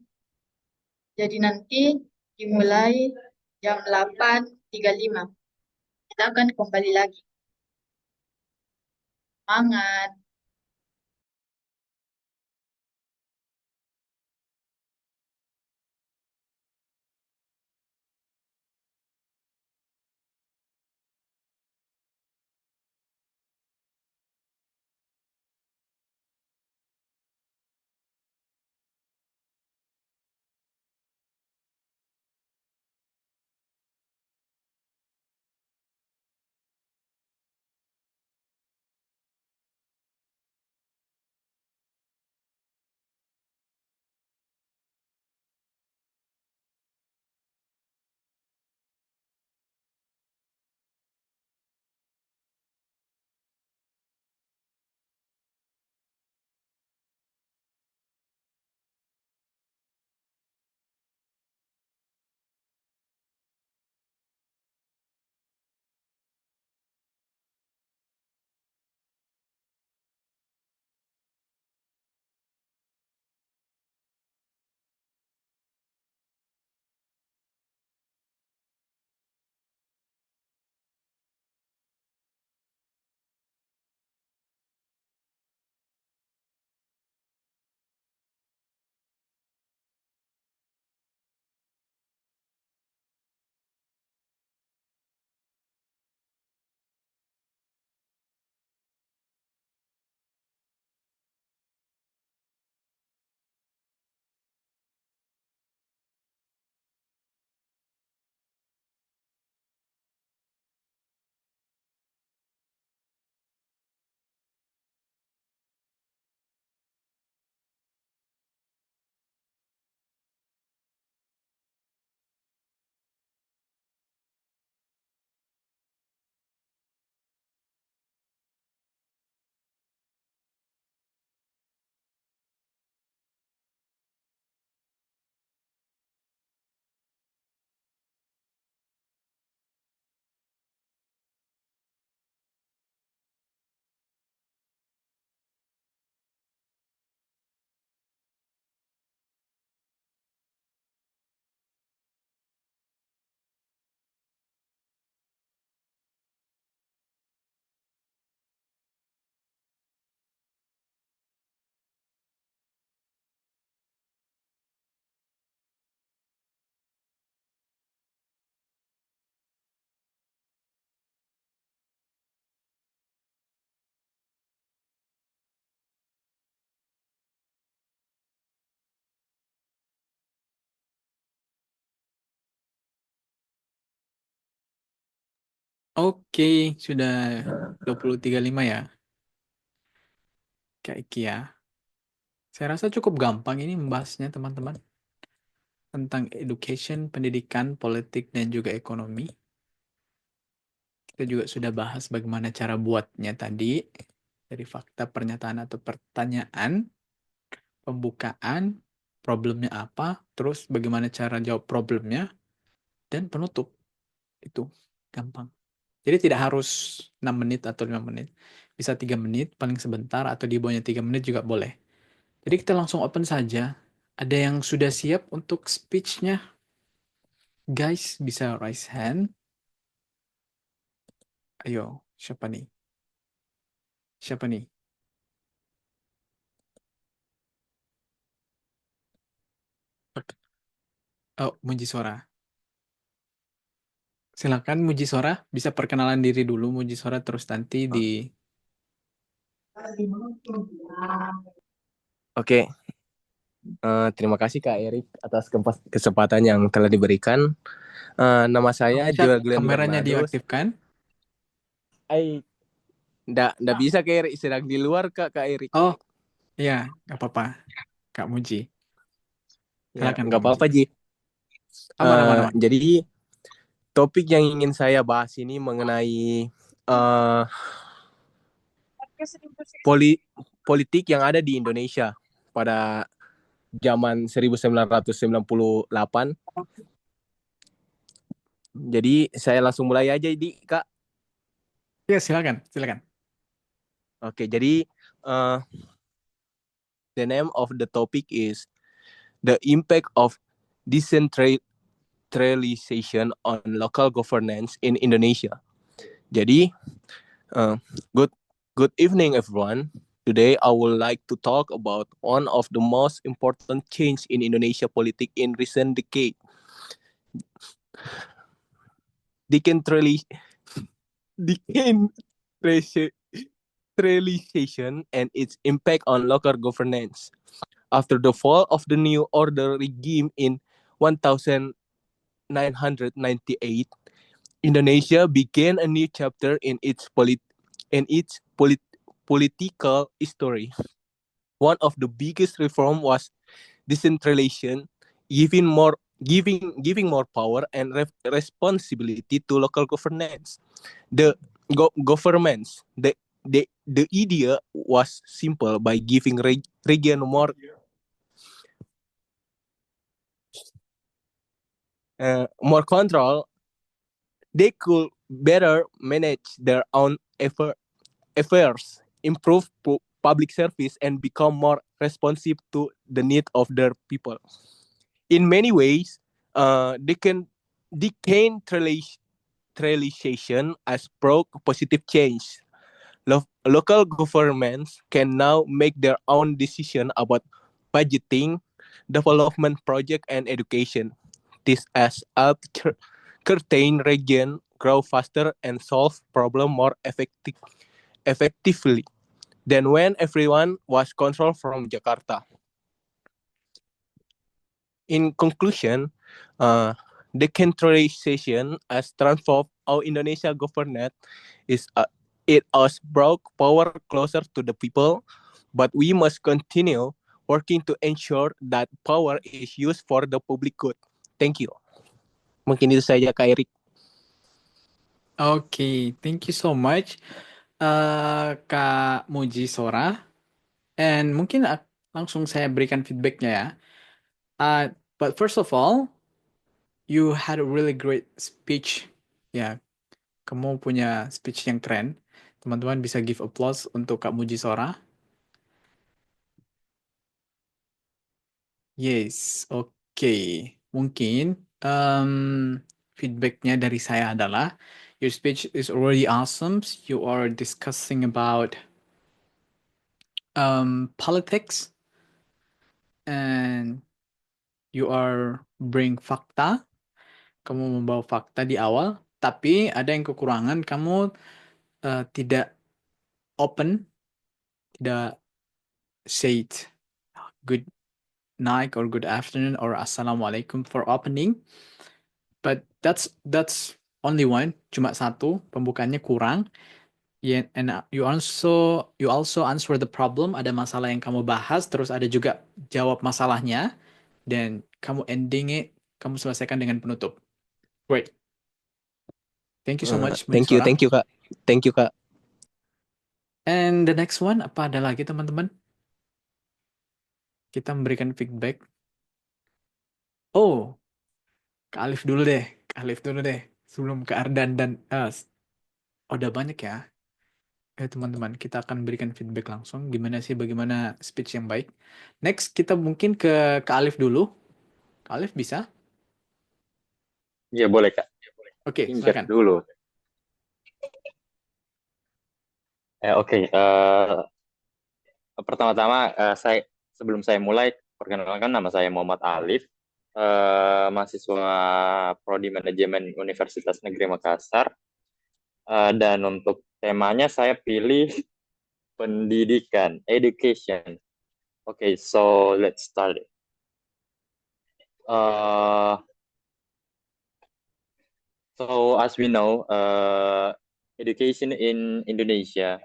Jadi nanti dimulai jam 8.35. Kita akan kembali lagi. Semangat! Oke, sudah 20.35 ya, Kak Iki ya. Saya rasa cukup gampang ini membahasnya teman-teman. Tentang education, pendidikan, politik, dan juga ekonomi. Kita juga sudah bahas bagaimana cara buatnya tadi. Dari fakta, pernyataan, atau pertanyaan. Pembukaan, problemnya apa, terus bagaimana cara jawab problemnya, dan penutup. Itu gampang. Jadi tidak harus 6 menit atau 5 menit. Bisa 3 menit, paling sebentar, atau di bawahnya 3 menit juga boleh. Jadi kita langsung open saja. Ada yang sudah siap untuk speech-nya? Guys, bisa raise hand. Ayo, siapa nih? Siapa nih? Oh, Muji Sora. Silakan Muji Sora, bisa perkenalan diri dulu Muji Sora, terus nanti di... Oke, terima kasih Kak Erik atas kesempatan yang telah diberikan. Nama saya Joel Glenn Kameranya Bernardus. diaktifkan. Nggak bisa Kak Erik, sedang di luar Kak Erik. Oh, iya, nggak apa-apa, Kak Muji. Ya, Silakan nggak Kak apa-apa Muji. Ji. Aman. Jadi topik yang ingin saya bahas ini mengenai politik yang ada di Indonesia pada zaman 1998. Jadi saya langsung mulai aja di Kak. Iya, silakan. Oke, jadi The name of the topic is the impact of decentralization on local governance in Indonesia. Jadi, good evening everyone. Today I would like to talk about one of the most important change in Indonesia politics in recent decade. Decentralization and its impact on local governance. After the fall of the New Order regime in 1998, Indonesia began a new chapter in its political history. One of the biggest reform was decentralization, giving more power and responsibility to local governance. The governments, the idea was simple: by giving region more control, they could better manage their own affairs, improve public service, and become more responsive to the needs of their people. In many ways, decentralization has brought positive change. Local governments can now make their own decision about budgeting, development project, and education. This has helped certain region grow faster and solve problem more effectively than when everyone was controlled from Jakarta. In conclusion, decentralization has transformed how Indonesia governed. It has brought power closer to the people, but we must continue working to ensure that power is used for the public good. Thank you. Mungkin itu saja Kak Erik. Okay, thank you so much, Kak Muji Sora. And mungkin langsung saya berikan feedbacknya ya. But first of all, you had a really great speech. Ya, kamu punya speech yang keren. Teman-teman bisa give applause untuk Kak Muji Sora. Yes, okay. Mungkin feedbacknya dari saya adalah your speech is already awesome. You are discussing about politics and you are bring fakta. Kamu membawa fakta di awal, tapi ada yang kekurangan. Kamu tidak open, tidak say it good night or good afternoon or assalamualaikum for opening. But that's only one, cuma satu, pembukaannya kurang. Yeah, and you also answer the problem. Ada masalah yang kamu bahas, terus ada juga jawab masalahnya, dan kamu ending it, kamu selesaikan dengan penutup. Great. Thank you so much, Thank you Kak. Thank you Kak. And the next one, apa ada lagi teman-teman? Kita memberikan feedback. Oh, Kak Alif dulu deh. Sebelum ke Ardan dan udah banyak ya. Teman-teman, kita akan berikan feedback langsung. Bagaimana speech yang baik. Next, kita mungkin ke Kak Alif dulu. Kak Alif bisa? Iya, boleh Kak. Oke, Injek silakan. dulu. Oke. Pertama-tama, sebelum saya mulai, perkenalkan nama saya Muhammad Alif, mahasiswa Prodi Manajemen Universitas Negeri Makassar. Dan untuk temanya saya pilih pendidikan, education. Okay, so let's start it. So as we know, education in Indonesia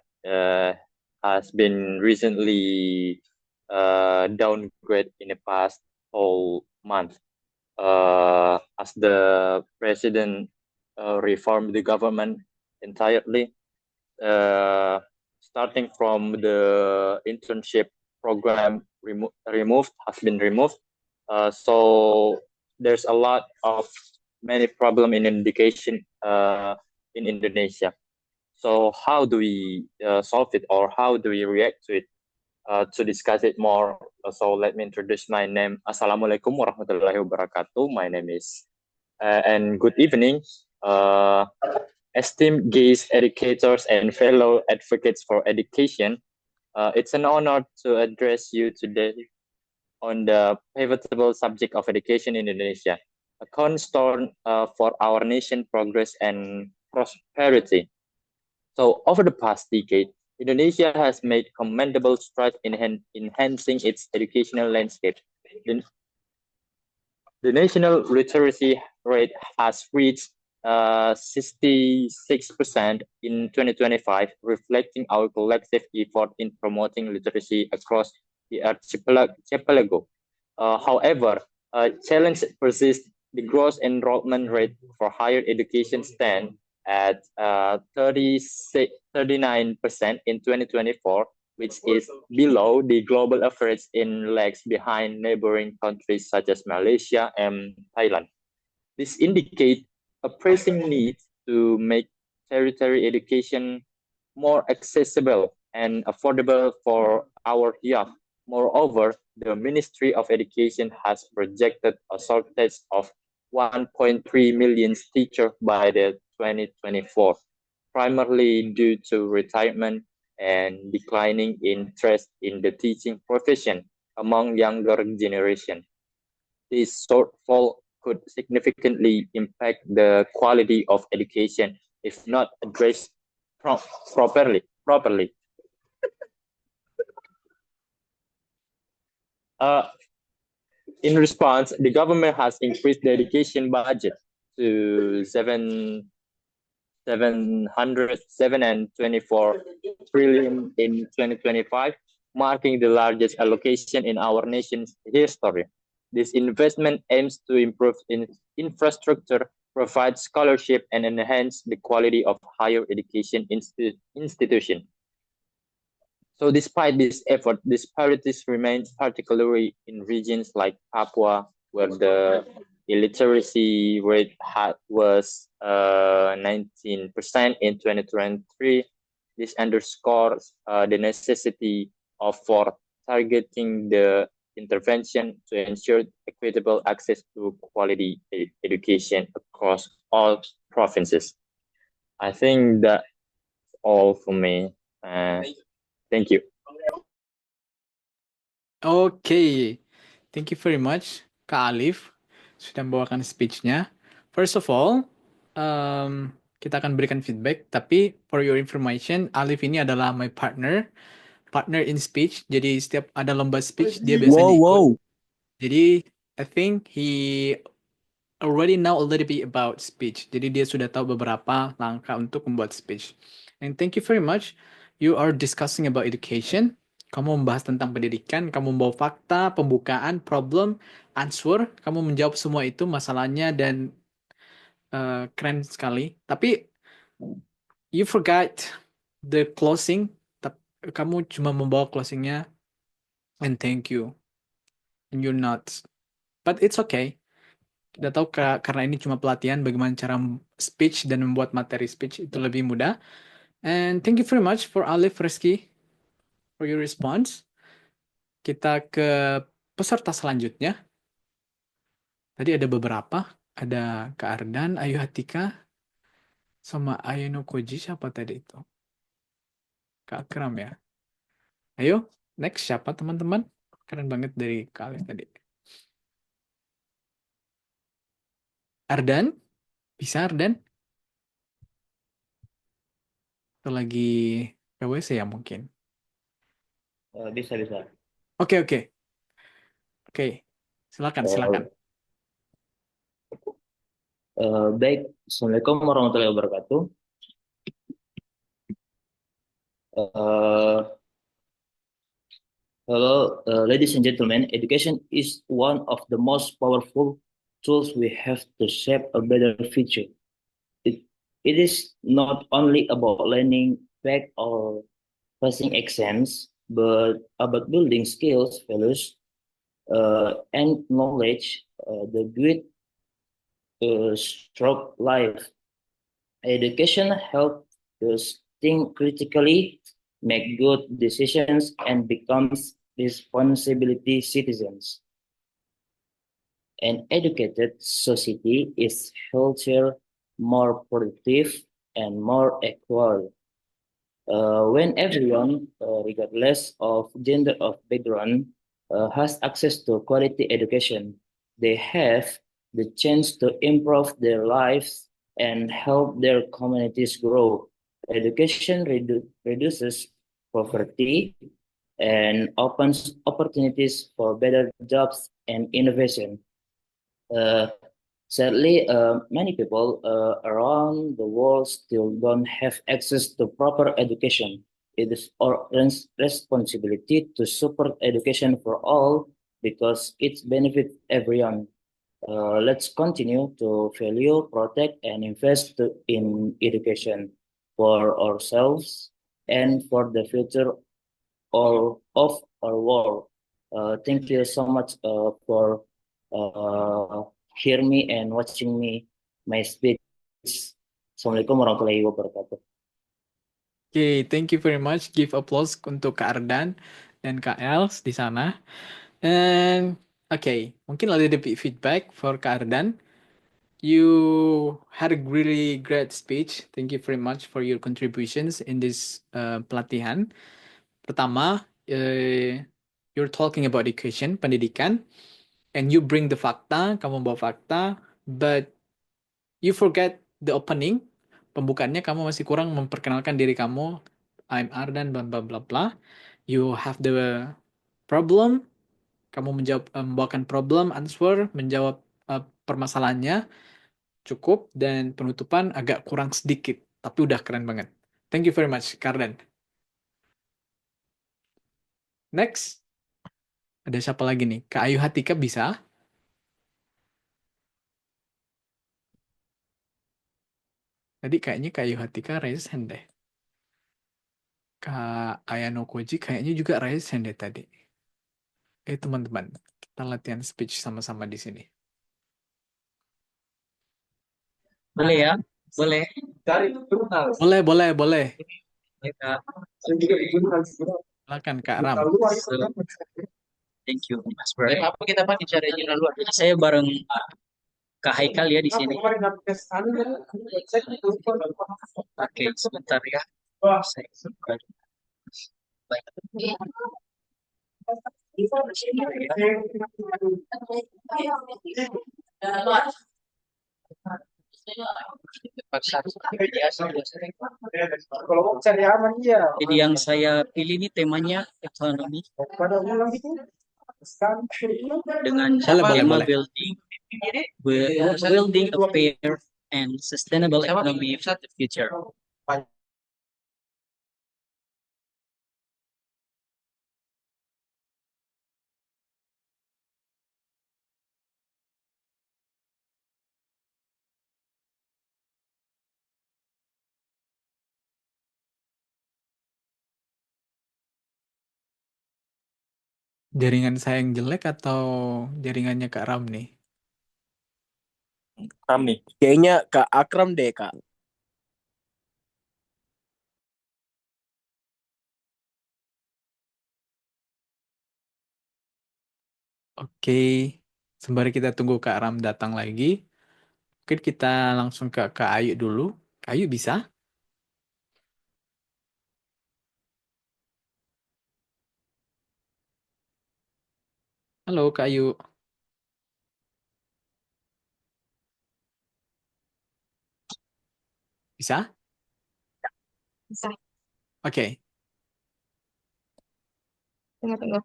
has been recently downgraded in the past whole month as the president reformed the government entirely, starting from the internship program has been removed. So there's a lot of many problem in education in Indonesia. So how do we solve it, or how do we react to it? to discuss it more. So let me introduce my name. Assalamualaikum warahmatullahi wabarakatuh. My name is and good evening, esteemed guests, educators, and fellow advocates for education. It's an honor to address you today on the pivotal subject of education in Indonesia, a cornerstone for our nation progress and prosperity. So over the past decade, Indonesia has made commendable strides in enhancing its educational landscape. The national literacy rate has reached 66% in 2025, reflecting our collective effort in promoting literacy across the archipelago. However, challenge persists. The gross enrollment rate for higher education stands at 39% in 2024, which is below the global average and lags behind neighboring countries such as Malaysia and Thailand. This indicates a pressing need to make tertiary education more accessible and affordable for our youth. Moreover, the Ministry of Education has projected a shortage of 1.3 million teachers by the 2024, primarily due to retirement and declining interest in the teaching profession among younger generation. This shortfall could significantly impact the quality of education if not addressed properly. In response, the government has increased the education budget to 724 trillion in 2025, marking the largest allocation in our nation's history. This investment aims to improve infrastructure, provide scholarship, and enhance the quality of higher education institutions. So despite this effort, disparities remain, particularly in regions like Papua, where the illiteracy rate was 19% in 2023. This underscores the necessity for targeting the intervention to ensure equitable access to quality education across all provinces. I think that's all for me. Thank you. Oke, thank you very much Kak Alif sudah membawakan speech-nya. First of all, kita akan berikan feedback, tapi for your information, Alif ini adalah my partner in speech. Jadi setiap ada lomba speech dia biasanya ikut. Jadi I think he already know a little bit about speech. Jadi dia sudah tahu beberapa langkah untuk membuat speech. And thank you very much. You are discussing about education. Kamu membahas tentang pendidikan, kamu membawa fakta, pembukaan, problem, answer, kamu menjawab semua itu masalahnya dan keren sekali. Tapi you forgot the closing. Kamu cuma membawa closingnya and thank you. And you're not. But it's okay. Kita tahu karena ini cuma pelatihan bagaimana cara speech dan membuat materi speech itu lebih mudah. And thank you very much for Alif Reski for your response. Kita ke peserta selanjutnya. Tadi ada beberapa. Ada Kak Ardan, Ayu Hatika, sama Ayuno Koji. Siapa tadi itu? Kak Akram ya. Ayo, next siapa teman-teman? Keren banget dari Kak Alif tadi. Ardan? Bisa Ardan? Atau lagi PWC ya mungkin? Bisa. Oke. Silakan. Baik, Assalamualaikum warahmatullahi wabarakatuh. Hello, ladies and gentlemen. Education is one of the most powerful tools we have to shape a better future. It is not only about learning facts or passing exams, but about building skills, values, and knowledge, the good stroke life. Education helps us think critically, make good decisions, and becomes responsibility citizens. An educated society is healthier, more productive, and more equal. When everyone, regardless of gender or background, has access to quality education, they have the chance to improve their lives and help their communities grow. Education reduces poverty and opens opportunities for better jobs and innovation. Uh, Sadly, many people around the world still don't have access to proper education. It is our responsibility to support education for all because it benefits everyone. Let's continue to value, protect, and invest in education for ourselves and for the future of our world. Thank you so much for uh, hear me and watching me my speech. Assalamualaikum warahmatullahi wabarakatuh. Oke, thank you very much. Give applause untuk Kak Ardan dan Kak Els di sana. And okay, mungkin a little bit feedback for Kak Ardan. You had a really great speech. Thank you very much for your contributions in this pelatihan. Pertama, you're talking about education, pendidikan, and you bring the fakta, kamu bawa fakta, but you forget the opening, pembukaannya kamu masih kurang memperkenalkan diri kamu. I'm Ardan, bla bla bla bla. You have the problem, kamu menjawab, membawakan problem, answer, menjawab permasalahannya cukup, dan penutupan agak kurang sedikit, tapi udah keren banget. Thank you very much, Kardan. Next, ada siapa lagi nih? Kak Ayu Hatika bisa? Tadi kayaknya Kak Ayu Hatika raise hand deh. Kak Ayano Koji kayaknya juga raise hand deh tadi. Teman-teman, kita latihan speech sama-sama di sini. Boleh ya? Boleh. Boleh. Baik, Kak. Silakan Kak Ram. Thank you, Mas Bray. Apa kita pakai cara ini lalu? Saya bareng Kak Haikal ya di sini. Oke, sebentar ya. Saya buka. Baik. Jadi yang saya pilih ini temanya ekonomi dengan tema building a fair and sustainable economy for the future. Jaringan saya yang jelek atau jaringannya Kak Ram nih? Ram nih. Kayaknya Kak Akram deh, Kak. Oke, sembari kita tunggu Kak Ram datang lagi, mungkin kita langsung ke Kak Ayu dulu. Kak Ayu bisa? Halo Kak Ayu. Bisa? Bisa. Oke. Tunggu.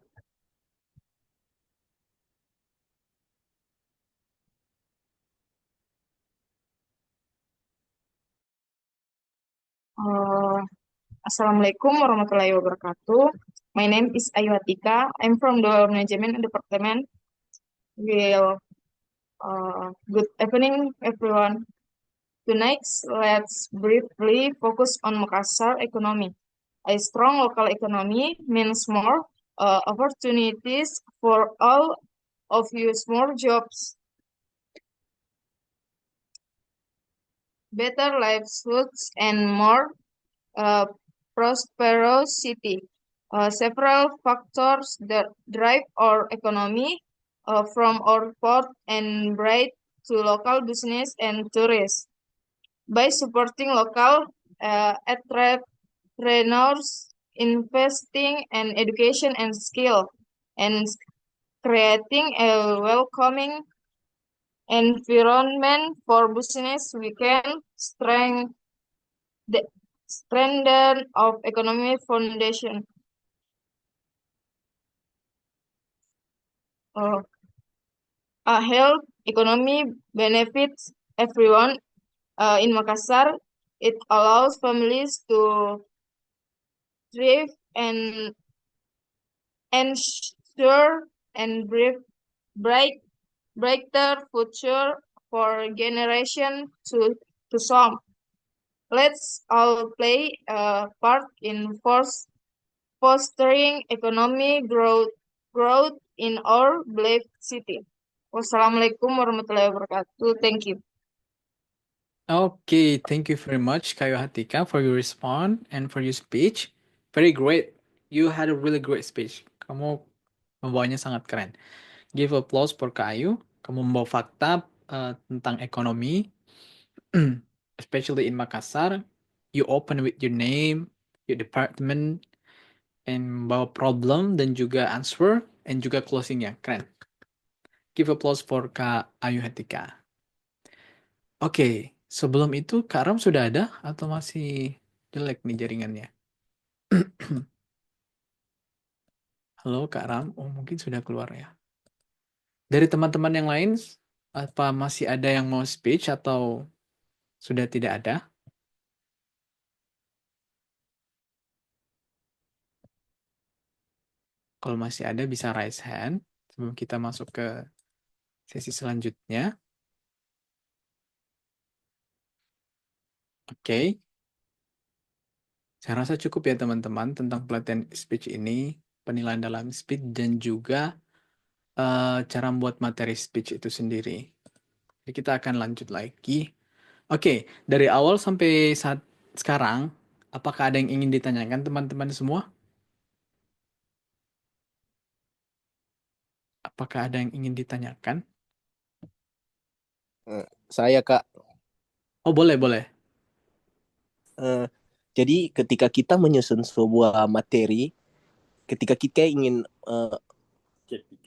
Assalamualaikum warahmatullahi wabarakatuh. My name is Ayu Hatika. I'm from the Management Department. Good evening, everyone. Tonight, let's briefly focus on Makassar economy. A strong local economy means more opportunities for all of you, more jobs, better livelihoods, and more prosperous city. Several factors that drive our economy, from our port and trade to local business and tourists. By supporting local entrepreneurs, investing in education and skill, and creating a welcoming environment for business, we can strengthen of economic foundation. A health economy benefits everyone. In Makassar, it allows families to thrive and ensure and brighter future for generation to some. Let's all play a part in fostering economic growth in our beloved city. Wassalamualaikum warahmatullahi wabarakatuh. Thank you. Okay, thank you very much, Kayo Hatika, for your response and for your speech. Very great. You had a really great speech. Kamu membawanya sangat keren. Give applause for Kayu. Kamu membawa fakta tentang ekonomi, especially in Makassar. You open with your name, your department, and membawa problem dan juga answer, and juga closingnya. Keren. Give applause for Kak Ayu Hatika. Oke, sebelum itu Kak Ram sudah ada atau masih jelek nih jaringannya? Halo Kak Ram, oh mungkin sudah keluar ya. Dari teman-teman yang lain, apa masih ada yang mau speech atau sudah tidak ada? Kalau masih ada bisa raise hand sebelum kita masuk ke sesi selanjutnya. Oke. Saya rasa cukup ya teman-teman tentang pelatihan speech ini, penilaian dalam speech dan juga cara membuat materi speech itu sendiri. Jadi kita akan lanjut lagi. Oke, dari awal sampai saat sekarang, apakah ada yang ingin ditanyakan teman-teman semua? Apakah ada yang ingin ditanyakan? Saya Kak. Oh boleh. Jadi ketika kita menyusun sebuah materi, ketika kita ingin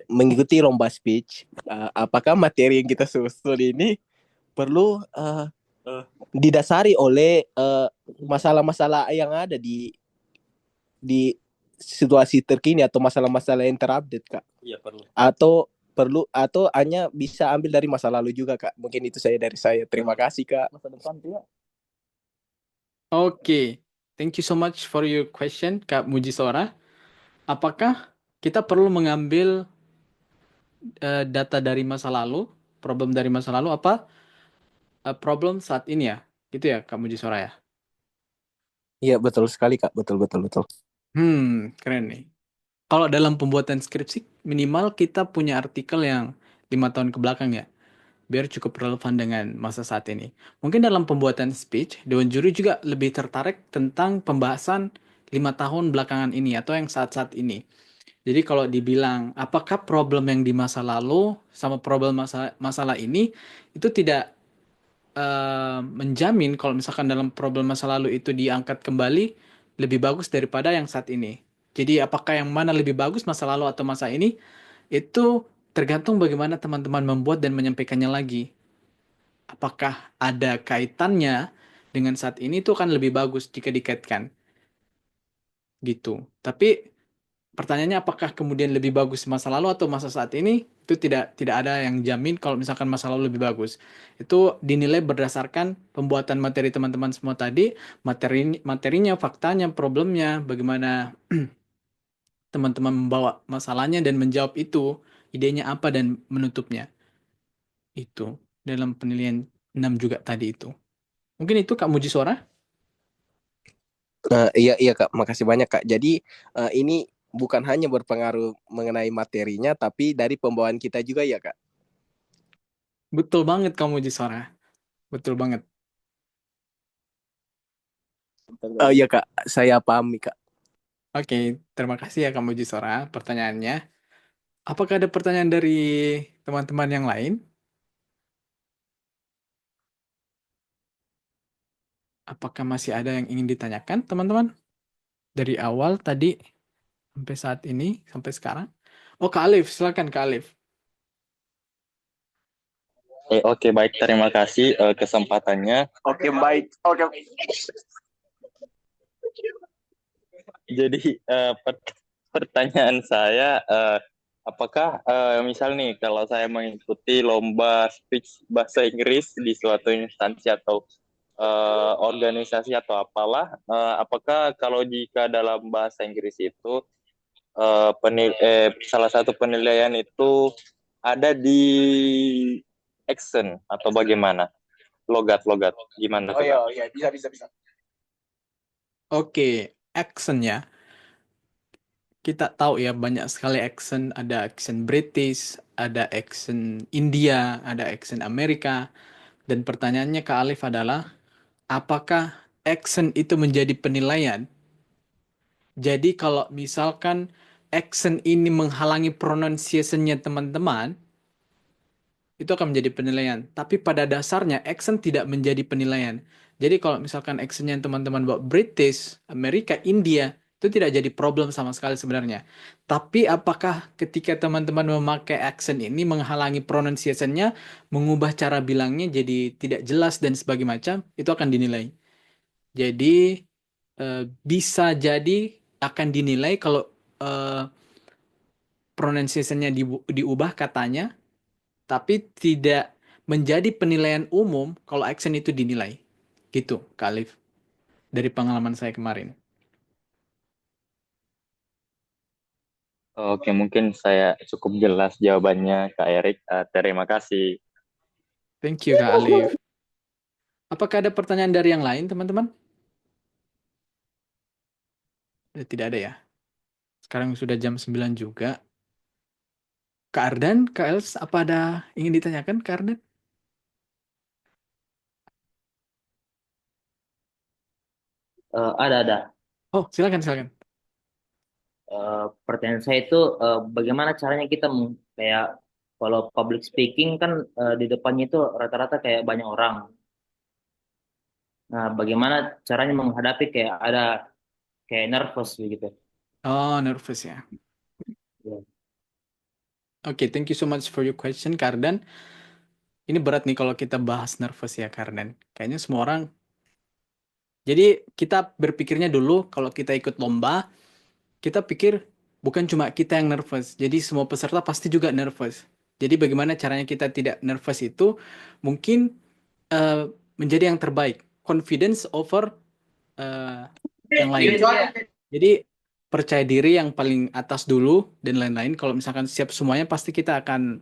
mengikuti lomba speech, apakah materi yang kita susun ini perlu didasari oleh masalah-masalah yang ada di situasi terkini atau masalah-masalah yang terupdate Kak? Iya perlu. Atau hanya bisa ambil dari masa lalu juga Kak? Mungkin itu dari saya. Terima kasih Kak. Masa depan juga. Oke, thank you so much for your question, Kak Mujisora. Apakah kita perlu mengambil data dari masa lalu, problem dari masa lalu, apa problem saat ini ya? Gitu ya, Kak Mujisora ya? Iya, betul sekali Kak. Betul. Keren nih. Kalau dalam pembuatan skripsi, minimal kita punya artikel yang 5 tahun ke belakang ya, biar cukup relevan dengan masa saat ini. Mungkin dalam pembuatan speech, Dewan Juri juga lebih tertarik tentang pembahasan 5 tahun belakangan ini atau yang saat-saat ini. Jadi kalau dibilang apakah problem yang di masa lalu sama problem masalah ini itu tidak menjamin kalau misalkan dalam problem masa lalu itu diangkat kembali lebih bagus daripada yang saat ini. Jadi apakah yang mana lebih bagus masa lalu atau masa ini itu tergantung bagaimana teman-teman membuat dan menyampaikannya lagi. Apakah ada kaitannya dengan saat ini itu akan lebih bagus jika dikaitkan. Gitu. Tapi pertanyaannya apakah kemudian lebih bagus masa lalu atau masa saat ini? Itu tidak ada yang jamin kalau misalkan masa lalu lebih bagus. Itu dinilai berdasarkan pembuatan materi teman-teman semua tadi, materinya, faktanya, problemnya, bagaimana teman-teman membawa masalahnya dan menjawab itu, idenya apa dan menutupnya. Itu dalam penilaian 6 juga tadi itu. Mungkin itu Kak Mujisora? Iya Kak, makasih banyak Kak. Jadi ini bukan hanya berpengaruh mengenai materinya, tapi dari pembawaan kita juga ya Kak. Betul banget Kak Mujisora. Betul banget. Iya Kak, saya pahami Kak. Oke, terima kasih ya Kak Mujisora pertanyaannya. Apakah ada pertanyaan dari teman-teman yang lain? Apakah masih ada yang ingin ditanyakan, teman-teman? Dari awal tadi sampai saat ini, sampai sekarang. Oh, Kak Alif, silakan Kak Alif. Oke, baik. Terima kasih kesempatannya. Oke, baik. Oke. Jadi pertanyaan saya, apakah misal nih kalau saya mengikuti lomba speech bahasa Inggris di suatu instansi atau organisasi atau apalah, apakah kalau jika dalam bahasa Inggris itu salah satu penilaian itu ada di action atau bagaimana? Logat-logat gimana tuh, Kak? Iya, bisa. Oke, actionnya. Kita tahu ya banyak sekali accent, ada accent British, ada accent India, ada accent Amerika. Dan pertanyaannya ke Alif adalah, apakah accent itu menjadi penilaian? Jadi kalau misalkan accent ini menghalangi pronunciation-nya teman-teman, itu akan menjadi penilaian. Tapi pada dasarnya accent tidak menjadi penilaian. Jadi kalau misalkan accent-nya teman-teman buat British, Amerika, India, itu tidak jadi problem sama sekali sebenarnya. Tapi apakah ketika teman-teman memakai accent ini menghalangi pronunciation-nya, mengubah cara bilangnya jadi tidak jelas dan sebagainya macam, itu akan dinilai. Jadi bisa jadi akan dinilai kalau pronunciation-nya diubah katanya, tapi tidak menjadi penilaian umum kalau action itu dinilai. Gitu, Kak Alif. Dari pengalaman saya kemarin. Oke, mungkin saya cukup jelas jawabannya, Kak Erik. Terima kasih. Thank you, Kak Alif. Apakah ada pertanyaan dari yang lain, teman-teman? Tidak ada ya. Sekarang sudah jam 9 juga. Kak Ardan, Kak Els, apa ada ingin ditanyakan, Kak Ardan? Ada. Oh, silakan. Pertanyaan saya itu bagaimana caranya kita kayak kalau public speaking kan di depannya itu rata-rata kayak banyak orang. Nah, bagaimana caranya menghadapi kayak ada kayak nervous gitu. Oh, nervous ya. Ya. Oke, thank you so much for your question, Kak Ardan. Ini berat nih kalau kita bahas nervous ya, Kak Ardan. Kayaknya semua orang. Jadi kita berpikirnya dulu kalau kita ikut lomba, kita pikir bukan cuma kita yang nervous. Jadi semua peserta pasti juga nervous. Jadi bagaimana caranya kita tidak nervous itu mungkin eh, menjadi yang terbaik. Confidence over yang lain. Jadi percaya diri yang paling atas dulu dan lain-lain. Kalau misalkan siap semuanya pasti kita akan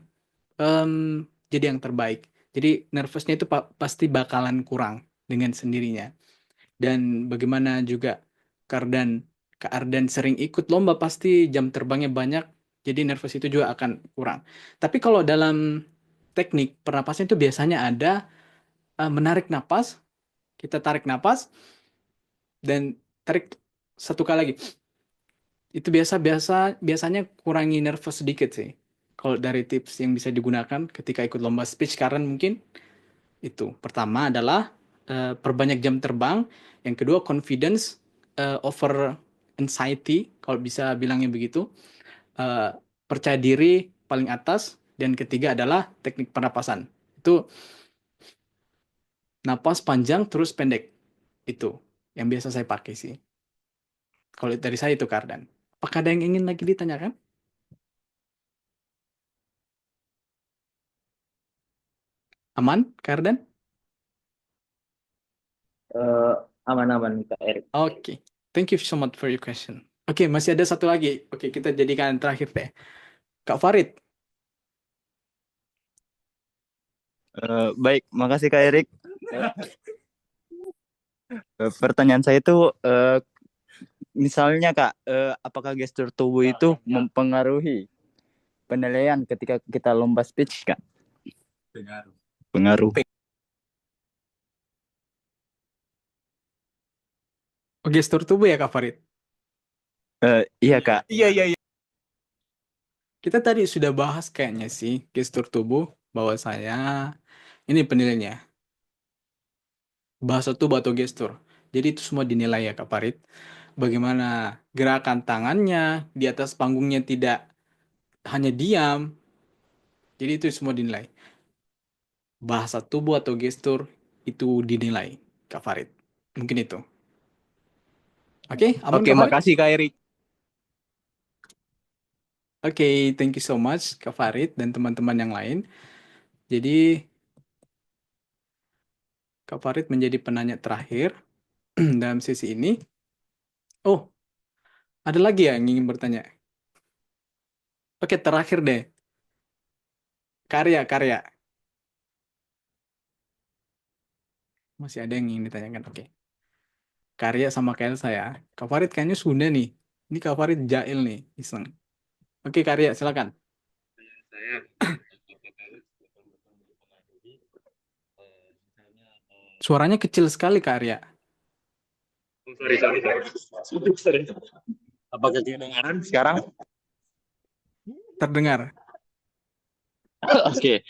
em, jadi yang terbaik. Jadi nervousnya itu pasti bakalan kurang dengan sendirinya. Dan bagaimana juga Kardan, Kak Ardan sering ikut lomba pasti jam terbangnya banyak, jadi nervous itu juga akan kurang. Tapi kalau dalam teknik pernapasan itu biasanya ada menarik napas, kita tarik napas dan tarik satu kali lagi. Itu biasanya kurangi nervous sedikit sih. Kalau dari tips yang bisa digunakan ketika ikut lomba speech, karena mungkin itu pertama adalah perbanyak jam terbang, yang kedua confidence over anxiety kalau bisa bilangnya begitu. Eh, Percaya diri paling atas, dan ketiga adalah teknik pernapasan. Itu napas panjang terus pendek, itu yang biasa saya pakai sih. Kalau dari saya itu, Kardan. Apakah ada yang ingin lagi ditanyakan? Aman, Kardan? Eh, Aman-aman Kak Erik. Oke, thank you so much for your question. Oke, masih ada satu lagi. Oke, kita jadikan terakhir deh. Kak Farid. Baik, makasih Kak Erik. Pertanyaan saya itu, misalnya Kak, apakah gestur tubuh itu mempengaruhi penilaian ketika kita lomba speech, Kak? Pengaruh. gestur tubuh ya Kak Farid? Iya Kak. Iya. Kita tadi sudah bahas kayaknya sih gestur tubuh bahwa saya ini penilaiannya bahasa tubuh atau gestur. Jadi itu semua dinilai ya Kak Farid. Bagaimana gerakan tangannya di atas panggungnya tidak hanya diam. Jadi itu semua dinilai. Bahasa tubuh atau gestur itu dinilai Kak Farid. Mungkin itu. Oke, aman Oke, Kak Farid? makasih Kak Erik. Oke, thank you so much Kak Farid dan teman-teman yang lain. Jadi Kak Farid menjadi penanya terakhir dalam sesi ini. Oh, ada lagi ya yang ingin bertanya? Oke, terakhir deh. Karya. Masih ada yang ingin ditanyakan. Oke. Karya sama kayak saya. Kak Farid kayaknya sudah nih. Ini Kak Farid jahil nih, iseng. Oke, Karya, silakan. Suaranya kecil sekali, Kak Arya. Sorry. Apakah kedengaran sekarang? Terdengar. Oke.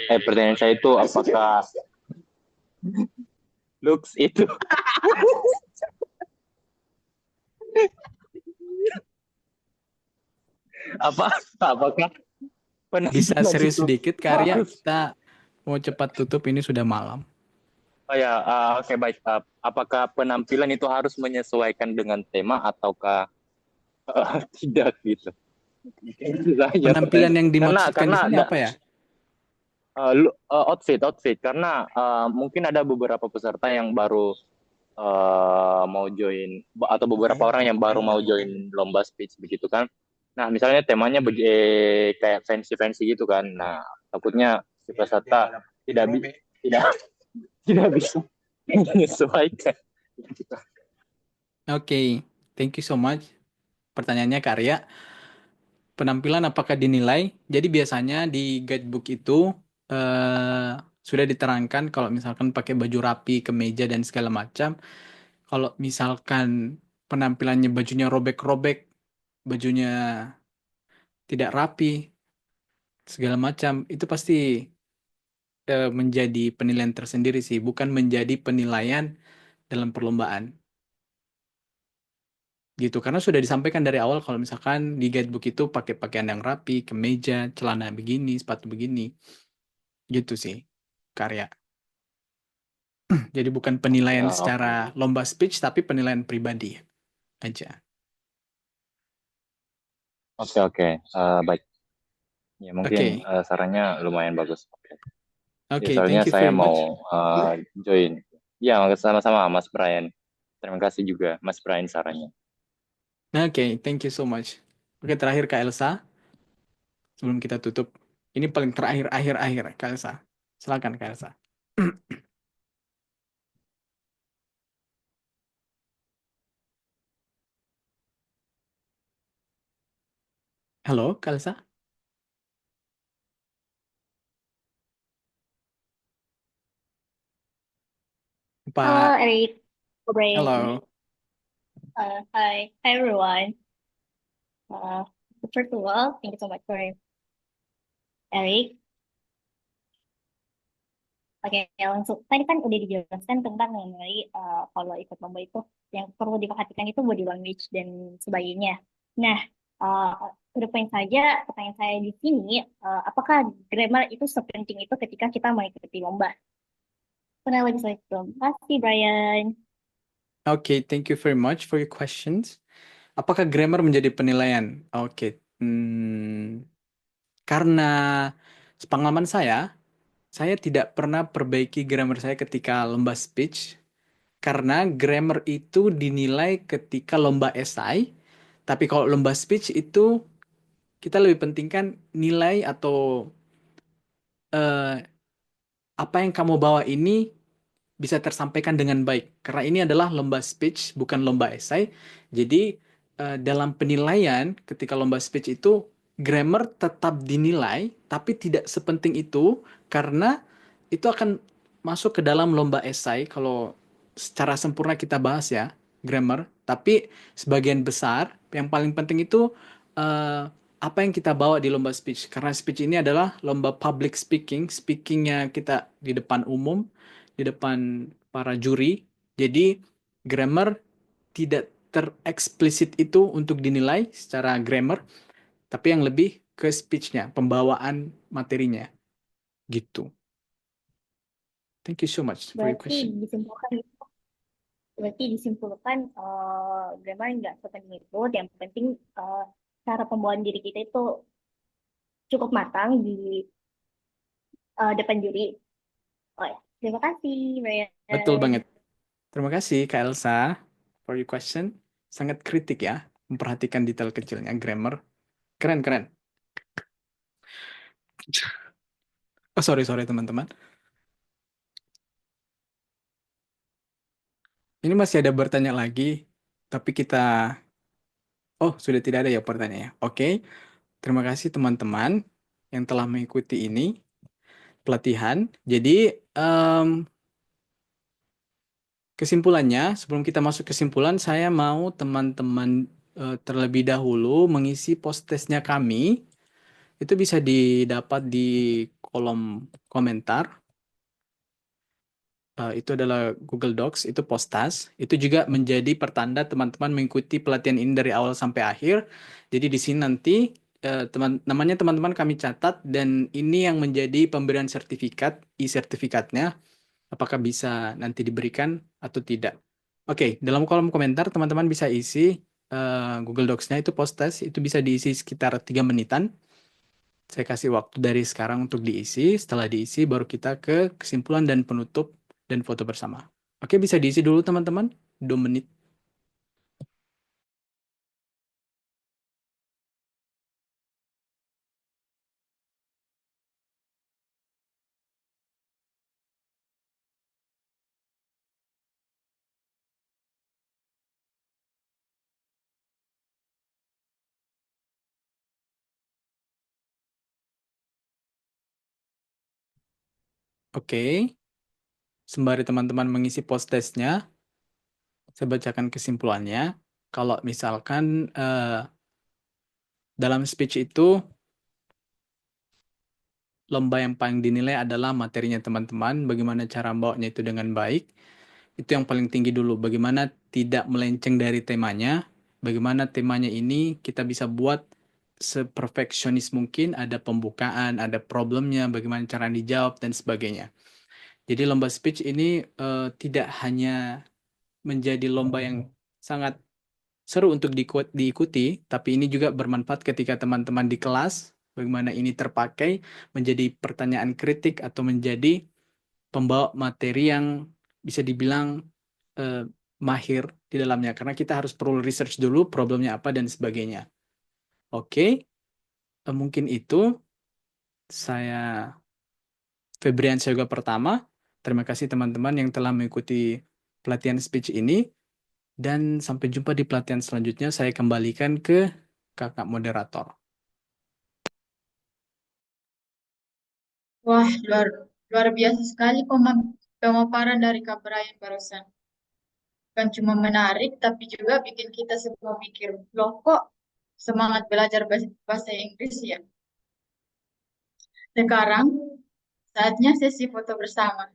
Pertanyaan saya itu apakah looks itu apakah Bisa penampilan serius itu sedikit, Kak Arya? harus- Kita mau cepat tutup, ini sudah malam. Oh ya, oke baik. Apakah penampilan itu harus menyesuaikan dengan tema ataukah tidak gitu? Itu saja Penampilan yang pertanyaan. dimaksudkan di sini apa ya? Outfit karena mungkin ada beberapa peserta yang baru mau join atau beberapa orang yang baru mau join lomba speech begitu kan. Nah, misalnya temanya kayak fancy gitu kan. Nah, takutnya si peserta tidak bisa menyesuaikan. Oke, thank you so much. Pertanyaannya, Kak Arya. Penampilan apakah dinilai? Jadi biasanya di guidebook itu sudah diterangkan kalau misalkan pakai baju rapi, kemeja, dan segala macam. Kalau misalkan penampilannya bajunya robek-robek, bajunya tidak rapi, segala macam, itu pasti menjadi penilaian tersendiri sih, bukan menjadi penilaian dalam perlombaan. Gitu, karena sudah disampaikan dari awal kalau misalkan di guidebook itu pakai pakaian yang rapi, kemeja, celana begini, sepatu begini. Gitu sih, karya. Jadi bukan penilaian secara lomba speech, tapi penilaian pribadi aja. Oke. Baik. Ya mungkin sarannya lumayan bagus. Oke, Soalnya thank you saya very much. mau join. Ya, sama-sama Mas Brian. Terima kasih juga Mas Brian sarannya. Oke, thank you so much. Oke, terakhir Kak Elsa. Sebelum kita tutup. Ini paling terakhir, akhir Kak Elsa. Silakan Kak Elsa. Halo, Kak Elsa? Hello, Eric. Brian. Hello. Hi everyone. First of all, thank you so much for Eric. Oke, langsung. Tadi kan udah dijelaskan tentang mengenai kalau ikut lomba itu yang perlu diperhatikan itu body language dan sebagainya. Nah, to the point saja, pertanyaan saya di sini, apakah grammar itu sepenting itu ketika kita mengikuti lomba? Pernah lagi saya belum. Terima kasih, Brian. Oke, thank you very much for your questions. Apakah grammar menjadi penilaian? Oke, karena sepengalaman saya tidak pernah perbaiki grammar saya ketika lomba speech, karena grammar itu dinilai ketika lomba esai, tapi kalau lomba speech itu kita lebih pentingkan nilai atau apa yang kamu bawa ini bisa tersampaikan dengan baik. Karena ini adalah lomba speech, bukan lomba esai. Jadi dalam penilaian ketika lomba speech itu grammar tetap dinilai, tapi tidak sepenting itu karena itu akan masuk ke dalam lomba esai kalau secara sempurna kita bahas ya, grammar, tapi sebagian besar yang paling penting itu eh, apa yang kita bawa di lomba speech. Karena speech ini adalah lomba public speaking, speakingnya kita di depan umum, di depan para juri. Jadi grammar tidak tereksplisit itu untuk dinilai secara grammar, tapi yang lebih ke speech-nya, pembawaan materinya, gitu. Thank you so much for your Berarti question. disimpulkan grammar nggak sepenting itu. Yang penting cara pembawaan diri kita itu cukup matang di depan juri. Oh ya, terima kasih, Betul Brian. banget. Terima kasih Kak Elsa for your question. Sangat kritik ya, memperhatikan detail kecilnya grammar. Keren, keren. Oh, sorry teman-teman. Ini masih ada bertanya lagi, tapi kita... Oh, sudah tidak ada ya pertanyaannya. Oke, terima kasih teman-teman yang telah mengikuti ini pelatihan. Jadi, kesimpulannya, sebelum kita masuk kesimpulan, saya mau teman-teman terlebih dahulu mengisi post-testnya kami. Itu bisa didapat di kolom komentar. Itu adalah Google Docs, itu post-task. Itu juga menjadi pertanda teman-teman mengikuti pelatihan ini dari awal sampai akhir. Jadi di sini nanti namanya teman-teman kami catat dan ini yang menjadi pemberian sertifikat, e-sertifikatnya, apakah bisa nanti diberikan atau tidak. Oke, dalam kolom komentar teman-teman bisa isi Google Docs-nya itu post-test, itu bisa diisi sekitar 3 menitan. Saya kasih waktu dari sekarang untuk diisi. Setelah diisi, baru kita ke kesimpulan dan penutup dan foto bersama. Oke, bisa diisi dulu teman-teman. 2 menit. Oke, sembari teman-teman mengisi post-testnya, saya bacakan kesimpulannya. Kalau misalkan dalam speech itu, lomba yang paling dinilai adalah materinya teman-teman, bagaimana cara membawanya itu dengan baik. Itu yang paling tinggi dulu, bagaimana tidak melenceng dari temanya, bagaimana temanya ini kita bisa buat seperfeksionis mungkin, ada pembukaan, ada problemnya, bagaimana cara dijawab, dan sebagainya. Jadi lomba speech ini tidak hanya menjadi lomba yang sangat seru untuk diikuti, tapi ini juga bermanfaat ketika teman-teman di kelas, bagaimana ini terpakai menjadi pertanyaan kritik atau menjadi pembawa materi yang bisa dibilang eh, mahir di dalamnya. Karena kita harus perlu research dulu problemnya apa dan sebagainya. Oke, mungkin itu saya Febrian Yoga pertama. Terima kasih teman-teman yang telah mengikuti pelatihan speech ini. Dan sampai jumpa di pelatihan selanjutnya. Saya kembalikan ke kakak moderator. Wah, luar biasa sekali pemaparan dari Kak Brian barusan. Bukan cuma menarik, tapi juga bikin kita semua mikir, loh kok semangat belajar bahasa Inggris ya? Sekarang saatnya sesi foto bersama.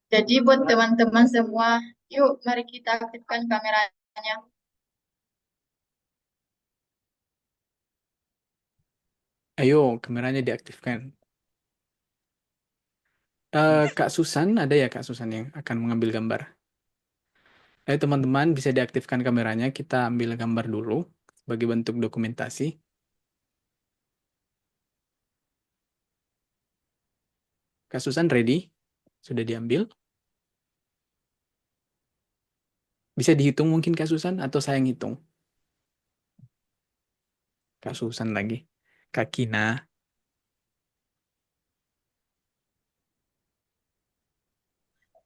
Jadi buat teman-teman semua, yuk mari kita aktifkan kameranya. Ayo, kameranya diaktifkan. Kak Susan, ada ya Kak Susan yang akan mengambil gambar? Ayo teman-teman, bisa diaktifkan kameranya. Kita ambil gambar dulu sebagai bentuk dokumentasi. Kak Susan ready? Sudah diambil? Bisa dihitung mungkin Kak Susan atau saya yang hitung? Kak Susan lagi. Kak Kina.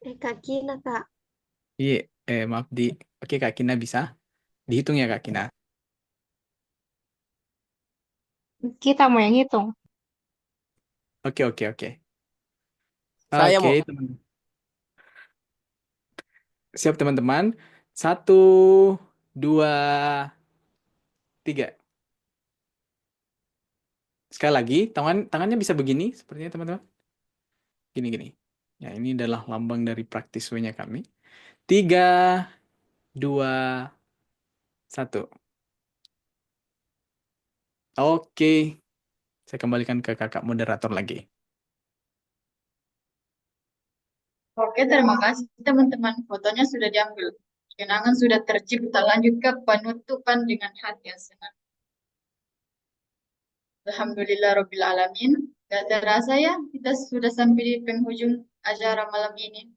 Kak Gina, Kak. Iya, maaf di. Oke Kak Kina bisa. Dihitung ya Kak Kina. Kita mau yang hitung. Oke. Saya Oke, mau. teman. Siap teman-teman? 1, 2, 3. Sekali lagi, tangannya bisa begini sepertinya teman-teman. Gini-gini. Ya, ini adalah lambang dari praktis W-nya kami. 3, 2, 1. Oke. Saya kembalikan ke kakak moderator lagi. Oke, terima kasih teman-teman. Fotonya sudah diambil. Kenangan sudah tercipta. Lanjut ke penutupan dengan hati yang senang. Alhamdulillah Rabbil Alamin. Gak terasa ya, kita sudah sampai di penghujung acara malam ini.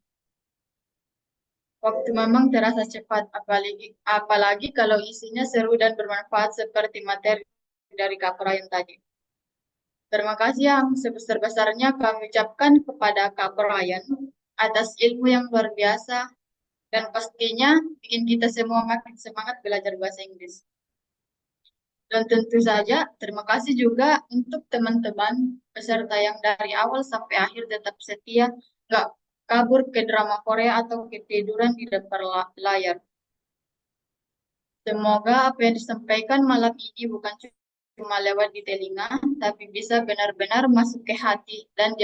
Waktu memang terasa cepat, apalagi kalau isinya seru dan bermanfaat seperti materi dari Kak Brian tadi. Terima kasih yang sebesar-besarnya kami ucapkan kepada Kak Brian atas ilmu yang luar biasa dan pastinya bikin kita semua makin semangat belajar bahasa Inggris. Dan tentu saja terima kasih juga untuk teman-teman peserta yang dari awal sampai akhir tetap setia, nggak kabur ke drama Korea atau ketiduran di depan layar. Semoga apa yang disampaikan malam ini bukan cuma lewat di telinga, tapi bisa benar-benar masuk ke hati dan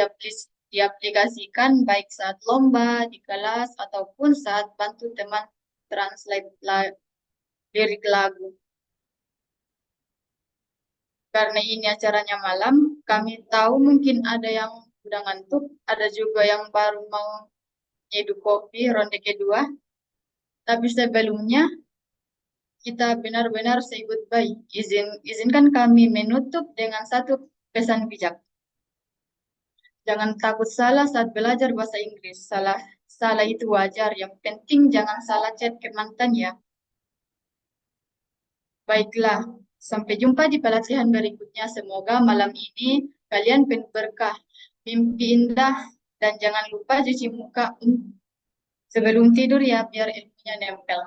diaplikasikan baik saat lomba, di kelas, ataupun saat bantu teman translate lirik lagu. Karena ini acaranya malam, kami tahu mungkin ada yang udah ngantuk, ada juga yang baru mau nyeduh kopi ronde kedua. Tapi sebelumnya, kita benar-benar say goodbye. Izinkan kami menutup dengan satu pesan bijak. Jangan takut salah saat belajar bahasa Inggris. Salah itu wajar. Yang penting jangan salah chat ke mantan ya. Baiklah, sampai jumpa di pelatihan berikutnya. Semoga malam ini kalian penuh berkah, mimpi indah, dan jangan lupa cuci muka sebelum tidur ya, biar ilmunya nempel.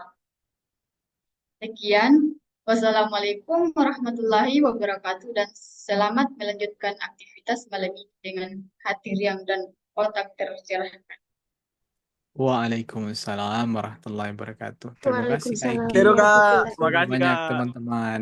Sekian, wassalamualaikum warahmatullahi wabarakatuh, dan selamat melanjutkan aktivitas malam ini dengan hati riang dan otak tercerahkan. Waalaikumsalam warahmatullahi wabarakatuh. Terima kasih Kak Waalaikumsalam Iki. Kak. warahmatullahi Terima kasih Banyak Kak. teman-teman.